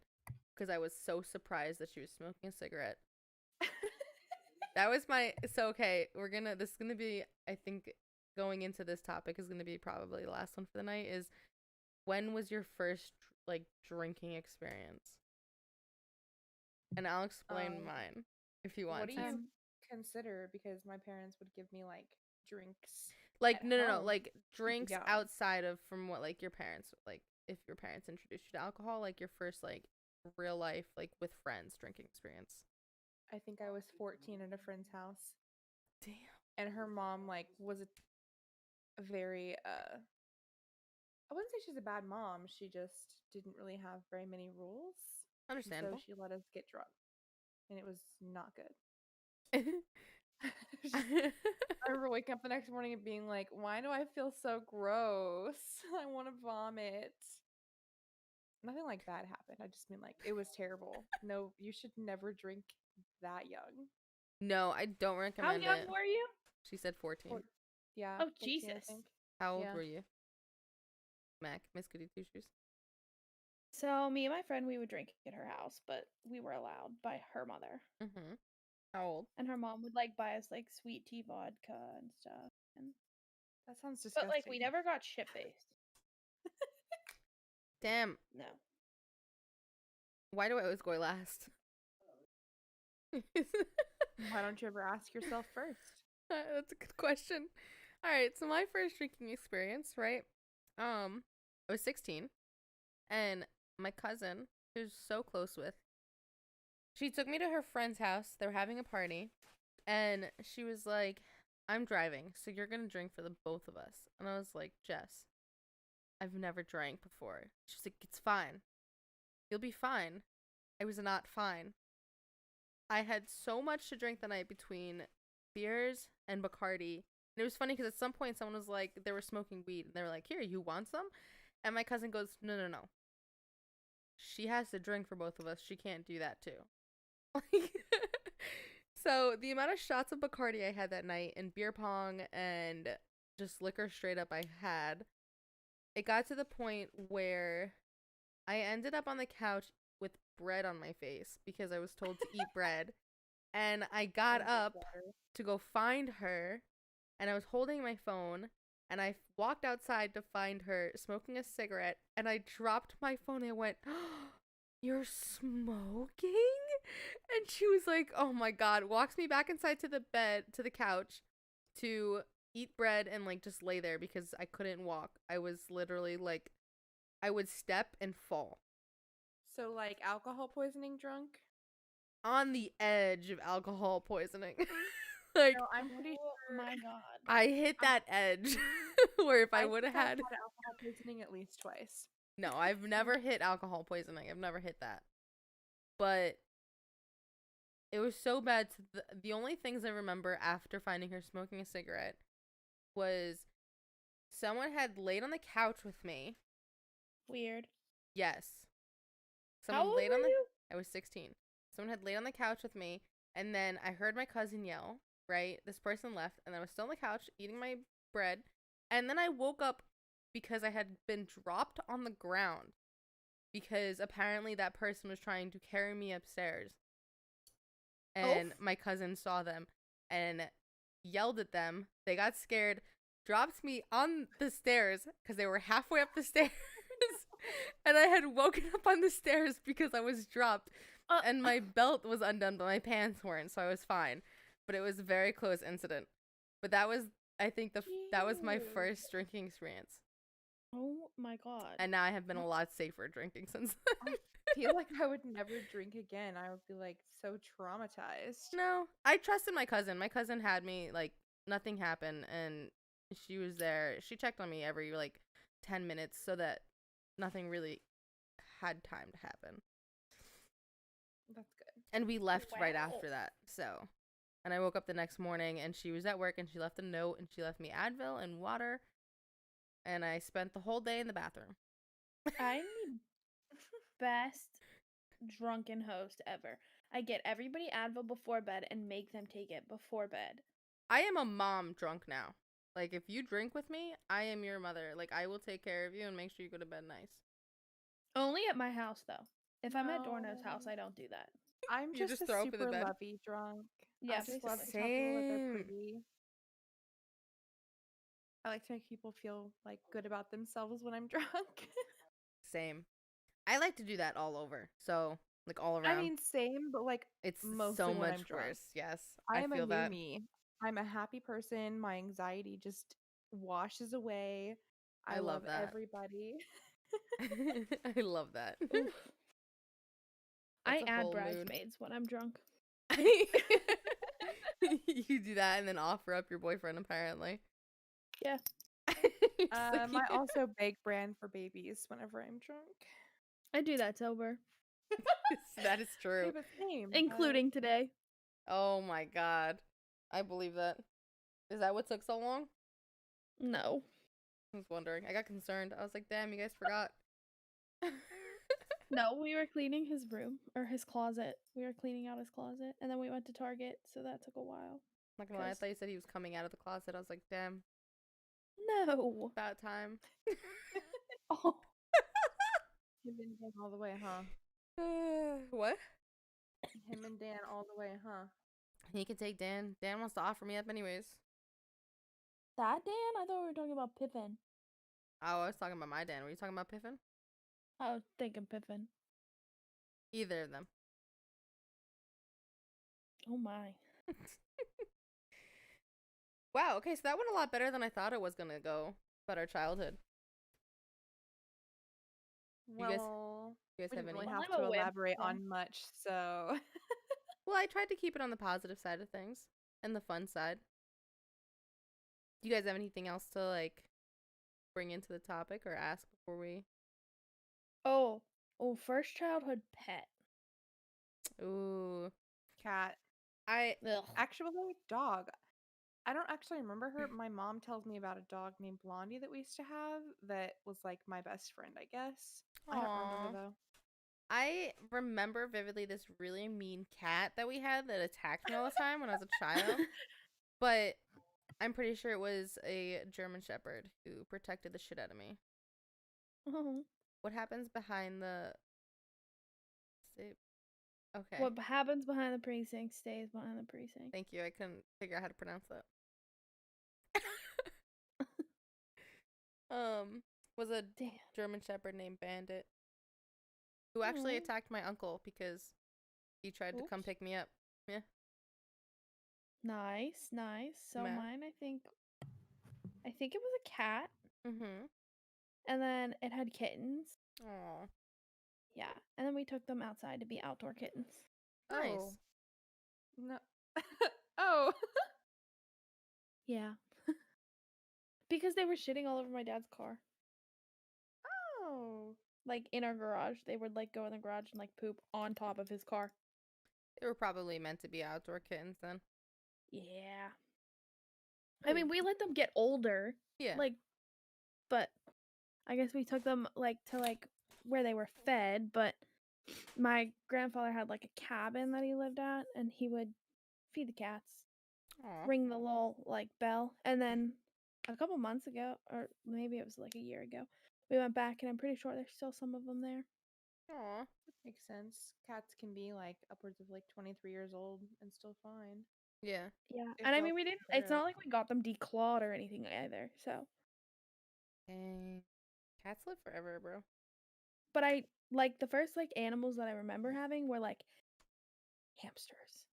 because I was so surprised that she was smoking a cigarette. That was my okay, this is gonna be, I think, going into this topic is gonna be probably the last one for the night, is when was your first like drinking experience? And I'll explain mine if you want What do to. you consider? Because my parents would give me like drinks. Like at no, home. like drinks young. outside of from what like your parents, like if your parents introduced you to alcohol, like your first like real life like with friends drinking experience. I think I was 14 at a friend's house, Damn. and her mom like was a very I wouldn't say she's a bad mom. She just didn't really have very many rules. and Understandable. So she let us get drunk, and it was not good. I remember waking up the next morning and being like, "Why do I feel so gross? I want to vomit." Nothing like that happened. I just mean like it was terrible. No, you should never drink that young. No, I don't How recommend young it. were you? She said 14. Yeah. Oh, 14, I Jesus. think. How old Yeah. were you? Mac, Miss Goody Two Shoes. So me and my friend, we would drink at her house, but we were allowed by her mother. Mm-hmm. How old? And her mom would like buy us like sweet tea vodka and stuff. And That sounds disgusting. but like we never got shit faced. Damn. No. Why do I always go last? Why don't you ever ask yourself first? That's a good question. All right, so my first drinking experience, right? I was 16, and my cousin, who's so close with, she took me to her friend's house. They were having a party, and she was like, "I'm driving, so you're gonna drink for the both of us." And I was like, "Jess, I've never drank before." She's like, "It's fine. You'll be fine." I was not fine. I had so much to drink the night between beers and Bacardi. And it was funny because at some point someone was like, they were smoking weed. And they were like, "Here, you want some?" And my cousin goes, No, no, no. She has to drink for both of us. She can't do that too. So the amount of shots of Bacardi I had that night and beer pong and just liquor straight up I had, it got to the point where I ended up on the couch with bread on my face because I was told to eat bread. And I got up to go find her, and I was holding my phone, And I walked outside to find her smoking a cigarette, and I dropped my phone and I went, oh, "You're smoking?" And she was like, "Oh my God," walks me back inside to the couch to eat bread and like just lay there because I couldn't walk. I was literally like, I would step and fall. So like alcohol poisoning drunk? On the edge of alcohol poisoning. Like, No, I'm pretty Oh sure my god. I hit that edge where if I would have think I've had. alcohol poisoning at least twice. No, I've never hit alcohol poisoning. I've never hit that. But it was so bad. The only things I remember after finding her smoking a cigarette was someone had laid on the couch with me. Weird. Yes. How Someone old laid were on the. you? I was 16. Someone had laid on the couch with me, and then I heard my cousin yell, right? This person left, and I was still on the couch eating my bread, and then I woke up because I had been dropped on the ground because apparently that person was trying to carry me upstairs. And my cousin saw them and yelled at them. They got scared, dropped me on the stairs because they were halfway up the stairs. And I had woken up on the stairs because I was dropped. And my belt was undone, but my pants weren't, so I was fine. But it was a very close incident. But that was, I think, that was my Jeez. first drinking experience. Oh my god. And now I have been a lot safer drinking since then. I feel like I would never drink again. I would be like so traumatized. No, I trusted my cousin. My cousin had me, like, nothing happened, and she was there. She checked on me every, like, 10 minutes so that nothing really had time to happen. That's good. And we left right Wow. after that, so. And I woke up the next morning, and she was at work, and she left a note, and she left me Advil and water, and I spent the whole day in the bathroom. I'm the best drunken host ever. I get everybody Advil before bed and make them take it before bed. I am a mom drunk now. Like, if you drink with me, I am your mother. Like, I will take care of you and make sure you go to bed nice. Only at my house though. If I'm at Dorno's house, No. I don't do that. I'm You just just a throw up in the super bed? lovey drunk. Yeah, I just love to basically. tell people that they're Same. pretty. I like to make people feel like good about themselves when I'm drunk. Same. I like to do that all over. So, like, all I around. mean, same, but like It's mostly so when much I'm drunk. worse. Yes. I am feel a new that. me. I'm a happy person. My anxiety just washes away. I love that. everybody. I love that. Oof. I That's a add whole mood. bridesmaids when I'm drunk. You do that and then offer up your boyfriend, apparently. Yeah. It's like I also bake bran for babies whenever I'm drunk. I do that sober, that is true. Yeah, but same, but- including today. Oh my god. I believe that. Is that what took so long? No. I was wondering. I got concerned. I was like, damn, you guys forgot. No, we were cleaning his room or his closet. We were cleaning out his closet and then we went to Target, so that took a while. Not gonna lie, I 'Cause- thought you said he was coming out of the closet. I was like, damn, No. about time. Oh. Him and Dan all the way, huh? What? Him and Dan all the way, huh? He can take Dan. Dan wants to offer me up anyways. That Dan? I thought we were talking about Pippin. Oh, I was talking about my Dan. Were you talking about Piffin? I was thinking Pippin. Either of them. Oh my. Wow, okay, so that went a lot better than I thought it was gonna go about our childhood. You guys- Well, You guys we have didn't any? really Well, have I'm to a wimp, elaborate so- on much, so Well, I tried to keep it on the positive side of things and the fun side. Do you guys have anything else to like bring into the topic or ask before we? Oh. Oh, first childhood pet. Ooh, cat. Ugh. Actually, dog. I don't actually remember her. My mom tells me about a dog named Blondie that we used to have that was like my best friend, I guess. I don't Aw. remember though. I remember vividly this really mean cat that we had that attacked me all the time when I was a child. But I'm pretty sure it was a German Shepherd who protected the shit out of me. Oh. What happens behind the? Okay. What happens behind the precinct stays behind the precinct. Thank you. I couldn't figure out how to pronounce that. Was a Damn. German Shepherd named Bandit, who actually Aw. attacked my uncle because he tried to come Oops. pick me up. Yeah. Nice, nice. So Meh. mine, I think it was a cat, Mm-hmm. and then it had kittens. Aw. Yeah, and then we took them outside to be outdoor kittens. Nice. Oh. No. Oh. Yeah. Because they were shitting all over my dad's car. Oh. Like in our garage. They would like go in the garage and like poop on top of his car. They were probably meant to be outdoor kittens then. Yeah. I mean, we let them get older. Yeah. Like, but I guess we took them like to like where they were fed, but my grandfather had like a cabin that he lived at and he would feed the cats, Aw. ring the little like bell, and then a couple months ago, or maybe it was like a year ago, we went back and I'm pretty sure there's still some of them there. Aw. Makes sense. Cats can be like upwards of like 23 years old and still fine. Yeah. Yeah, If and I well mean we didn't. taken It's care not of. like we got them declawed or anything either. So, Dang. Cats live forever, bro. but I like the first like animals that I remember having were like hamsters,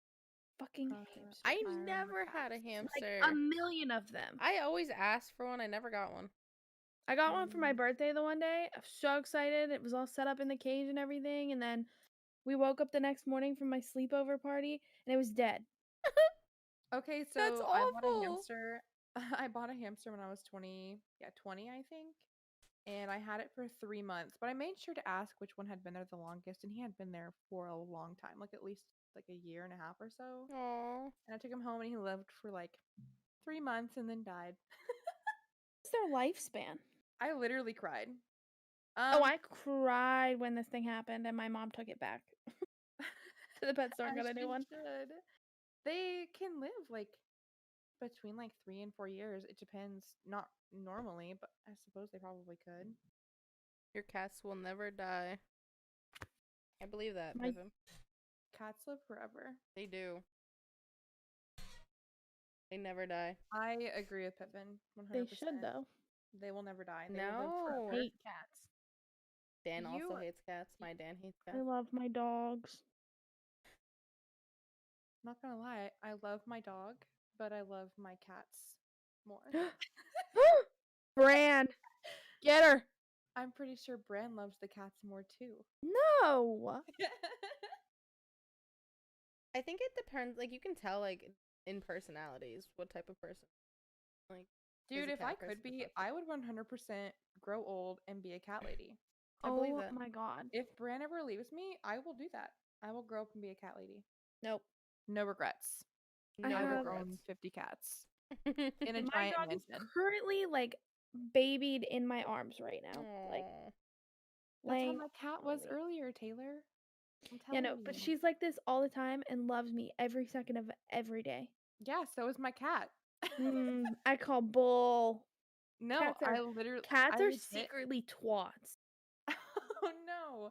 fucking hamsters. I remember never had a cats. hamster. Like a million of them. I always asked for one. I never got one. I got one for my Mm. birthday the one day. I was so excited. It was all set up in the cage and everything. And then we woke up the next morning from my sleepover party and it was dead. Okay, so That's I bought a awful. hamster. I bought a hamster when I was 20, 20, I think. And I had it for 3 months, but I made sure to ask which one had been there the longest, and he had been there for a long time, like at least like a year and a half or so. Aw. And I took him home, and he lived for like 3 months and then died. What's their lifespan? I literally cried. Oh, I cried when this thing happened and my mom took it back to the pet store and as got a new she one. should. They can live like between like 3 and 4 years. It depends. Not normally, but I suppose they probably could. Your cats will never die. I believe that, My- Pippin. Cats live forever. They do. They never die. I agree with Pippin. 100%. They should though. They will never die. They will live forever. No. Hate cats. Dan also You- hates cats. My Dan hates I cats. love my dogs. Not gonna lie, I love my dog, but I love my cats more. Bran, get her. I'm pretty sure Bran loves the cats more too. No. I think it depends. Like, you can tell, like, in personalities, what type of person. Like, Dude, a if cat I person could or be, something. I would 100% grow old and be a cat lady. I believe Oh that. my god. If Bran ever leaves me, I will do that. I will grow up and be a cat lady. Nope. No regrets. I No I will have- own regrets. 50 cats in a My giant dog is mansion. currently like babied in my arms right now. Like Aw. That's how laying. my cat was me. earlier, Taylor. I'm Yeah, telling no, but you. she's like this all the time and loves me every second of every day. Yeah, so is my cat. I call bull. No, Cats I are- literally Cats I are legit- secretly twats. Oh no.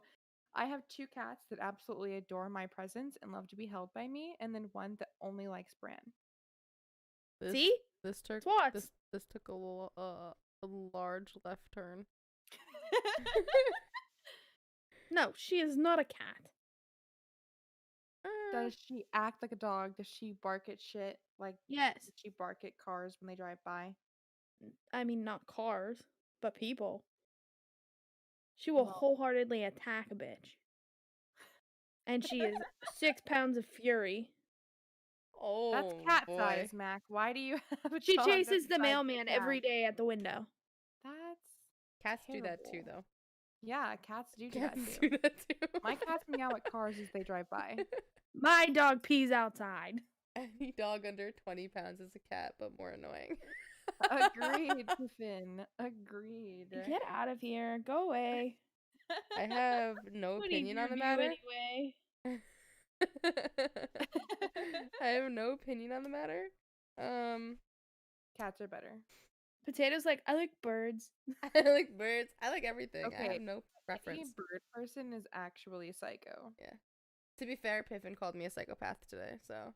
I have 2 cats that absolutely adore my presence and love to be held by me, and then one that only likes Bran. This, See? This took Twats. this took a large left turn. No, she is not a cat. Does she act like a dog? Does she bark at shit? Like, Yes. does she bark at cars when they drive by? I mean, not cars, but people. She will Well- wholeheartedly attack a bitch. And she is 6 pounds of fury. Oh, That's cat boy. size, Mac. Why do you have a She dog chases that's the size mailman cat? every day at the window. That's Cats do that too, terrible. though. Yeah, cats do Cats that too. do that too. My cats meow at cars as they drive by. My dog pees outside. Any dog under 20 pounds is a cat, but more annoying. Agreed, Tiffin. Agreed. Get out of here. Go away. I have no What needs opinion your on the view matter. Anyway. I have no opinion on the matter. Cats are better. Potato's like, I like birds. I like birds. I like everything. I Okay, have no Any preference. bird person is actually psycho. To be fair, Pippin called me a psychopath today, so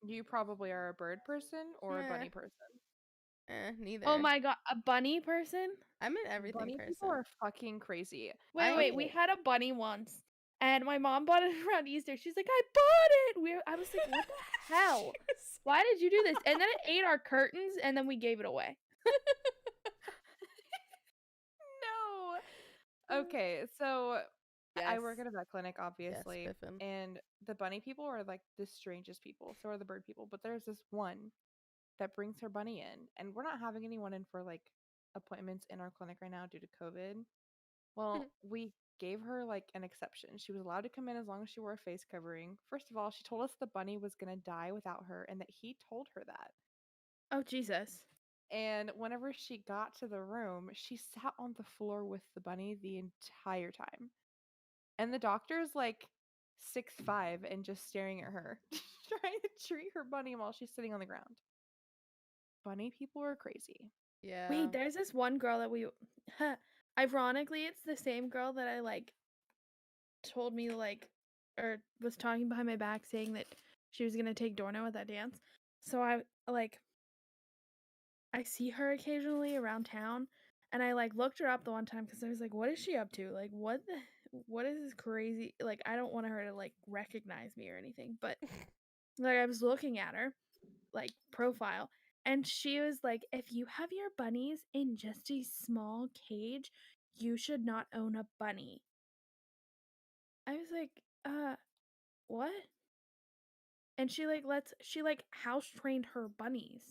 You probably are a bird person or a bunny Yeah. person. Neither. Oh my god, a bunny person? I'm an everything Bunny person. people are fucking crazy. Wait, we had a bunny once. And my mom bought it around Easter. She's like, I bought it. I was like, what the hell? Why did you do this? And then it ate our curtains, and then we gave it away. No. Okay, so I work Yes. at a vet clinic, obviously, Biffin. and the bunny people are like the strangest people. So are the bird people. But there's this one that brings her bunny in, and we're not having anyone in for like appointments in our clinic right now due to COVID. Well, we gave her like an exception. She was allowed to come in as long as she wore a face covering. First of all, she told us the bunny was gonna die without her, and that he told her that. Oh, Jesus. And whenever she got to the room, she sat on the floor with the bunny the entire time. And the doctor's like 6'5" and just staring at her, trying to treat her bunny while she's sitting on the ground. Bunny people are crazy. Yeah. Wait, there's this one girl that we ironically, it's the same girl that I like told me like or was talking behind my back saying that she was gonna take Dorno at that dance. So I see her occasionally around town, and I like looked her up the one time because I was like, what is she up to? Like what is this crazy, like I don't want her to like recognize me or anything, but like I was looking at her like profile, and she was like, if you have your bunnies in just a small cage, you should not own a bunny. I was like, what? And she house trained her bunnies.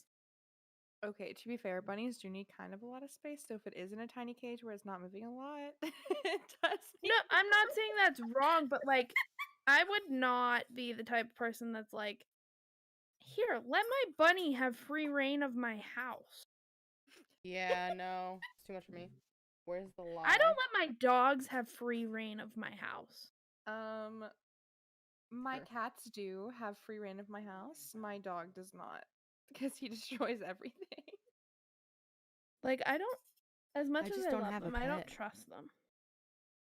Okay, to be fair, bunnies do need kind of a lot of space. So if it is in a tiny cage where it's not moving a lot, it does. No, I'm not saying that's wrong, but like, I would not be the type of person that's like, here, let my bunny have free reign of my house. Yeah, no. It's too much for me. Where's the lie? I don't let my dogs have free reign of my house. My Sure. cats do have free reign of my house. My dog does not because he destroys everything. Like, I don't, as much I as just I don't love have a them, I don't pet. trust them.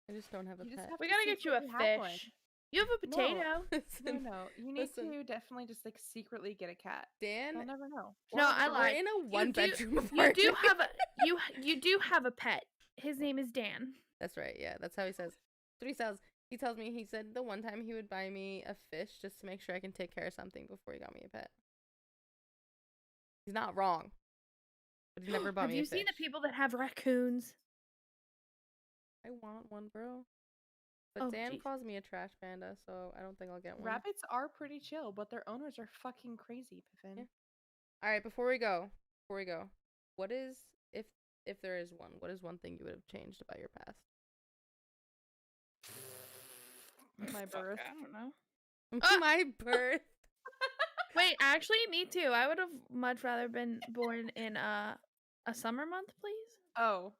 I just don't have a You just pet. have We to gotta get you a secretly have one. fish. You have a No. potato. Listen, No, you need listen. to definitely just like secretly get a cat. Dan, They'll never know. No, Or a I dog. we're lied. in a You one-bedroom do apartment. have a you do have a pet. His name is Dan. That's right. Yeah, that's how he says. That's what he says. He tells me, he said the one time he would buy me a fish just to make sure I can take care of something before he got me a pet. He's not wrong. But he never bought Have me you a fish. seen the people that have raccoons? I want one, bro. But Oh, Dan jeez. calls me a trash panda, so I don't think I'll get one. Rabbits are pretty chill, but their owners are fucking crazy, Piffin. Yeah. All right, before we go, what is, if there is one, what is one thing you would have changed about your past? My birth. I don't know. My birth. Wait, actually, me too. I would have much rather been born in a summer month, please. Oh,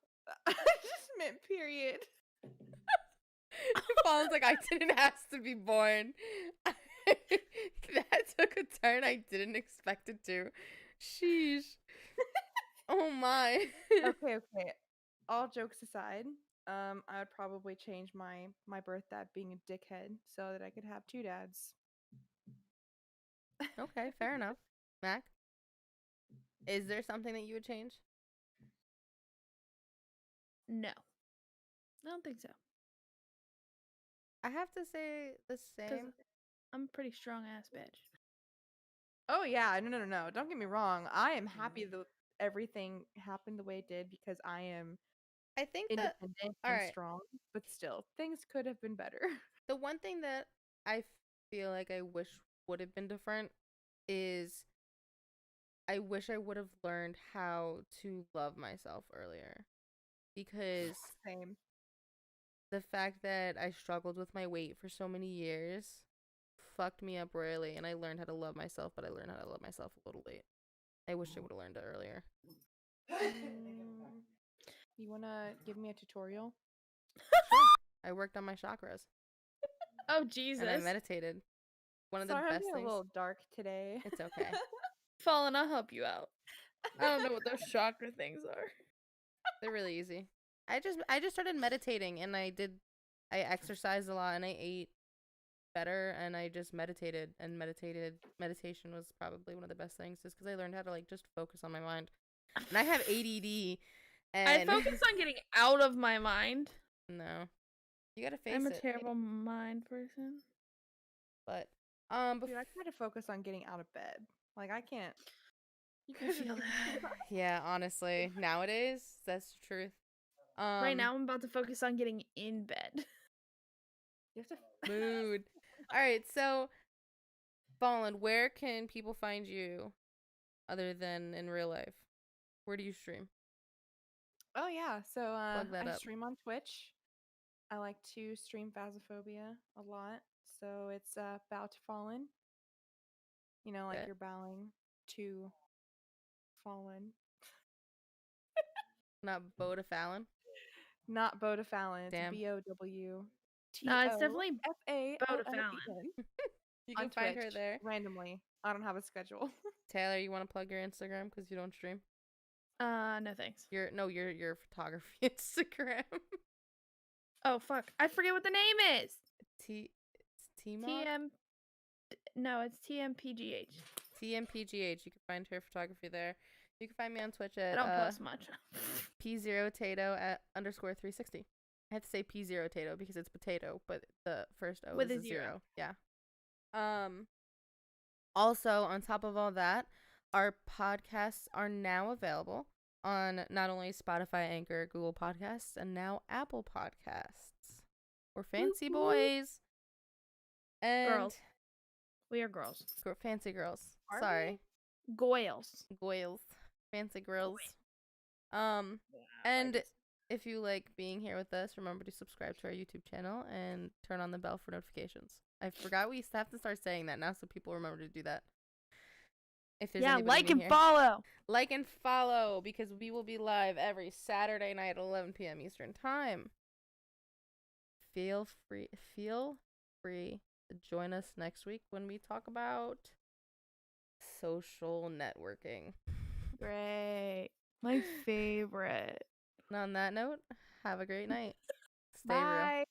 I just meant period. Fallon's like, I didn't ask to be born. That took a turn I didn't expect it to. Sheesh. Oh my. Okay. All jokes aside, I would probably change my birth dad being a dickhead so that I could have two dads. Okay, fair enough. Mac, is there something that you would change? No, I don't think so. I have to say the 'Cause same. I'm a pretty strong ass bitch. Oh yeah, no. Don't get me wrong. I am happy that everything happened the way it did because I am I think that independent all and right. strong. But still, things could have been better. The one thing that I feel like I wish would have been different is I wish I would have learned how to love myself earlier. Because Same. the fact that I struggled with my weight for so many years fucked me up royally, and I learned how to love myself, but I learned how to love myself a little late. I wish I would have learned it earlier. You wanna give me a tutorial? I worked on my chakras Oh Jesus! and I meditated. One of the Sorry, I'm best being things. a little dark today. It's okay. Fallen, I'll help you out. I don't know what those chakra things are. They're really easy. I just started meditating, and I exercised a lot, and I ate better, and I just meditated. Meditation was probably one of the best things, just because I learned how to like just focus on my mind. and I have ADD. I And focus on getting out of my mind. no, you gotta face I'm a it. terrible mind person. But Dude, I try to focus on getting out of bed. Like I can't. You I feel that. yeah, honestly, nowadays that's the truth. Right now, I'm about to focus on getting in bed. You have to. mood. All right, so Fallen, where can people find you other than in real life? Where do you stream? Oh yeah, so Plug that I up. stream on Twitch. I like to stream Phasmophobia a lot. So it's Bow to Fallen. You know, like Okay. you're bowing to Fallen. Not Boda Fallon. Not Bow to Fallon. It's Damn. BOWTOFALLON. No, it's definitely Boda Fallon. You On can find her Twitch, there. randomly. I don't have a schedule. Taylor, you want to plug your Instagram because you don't stream? No thanks. Your photography Instagram. Oh fuck, I forget what the name is. It's T-Mod? TM. No, it's TMPGH. TMPGH. You can find her photography there. You can find me on Twitch I at don't post much. P0Tato at _360. I have to say P0 Tato because it's potato, but the first O With is a a zero. zero. Yeah. Also, on top of all that, our podcasts are now available on not only Spotify, Anchor, Google Podcasts, and now Apple Podcasts. We're fancy Whoop, whoop. boys. And Girls. We are girls. fancy girls. Are Sorry. Goyles. Goyles. Fancy girls. And if you like being here with us, remember to subscribe to our YouTube channel and turn on the bell for notifications. I forgot we used to have to start saying that now so people remember to do that. If there's anybody like new and here. follow. Like and follow because we will be live every Saturday night at 11 p.m. Eastern Time. Feel free to join us next week when we talk about social networking. Great. My favorite. And on that note, have a great night. Stay real. Bye.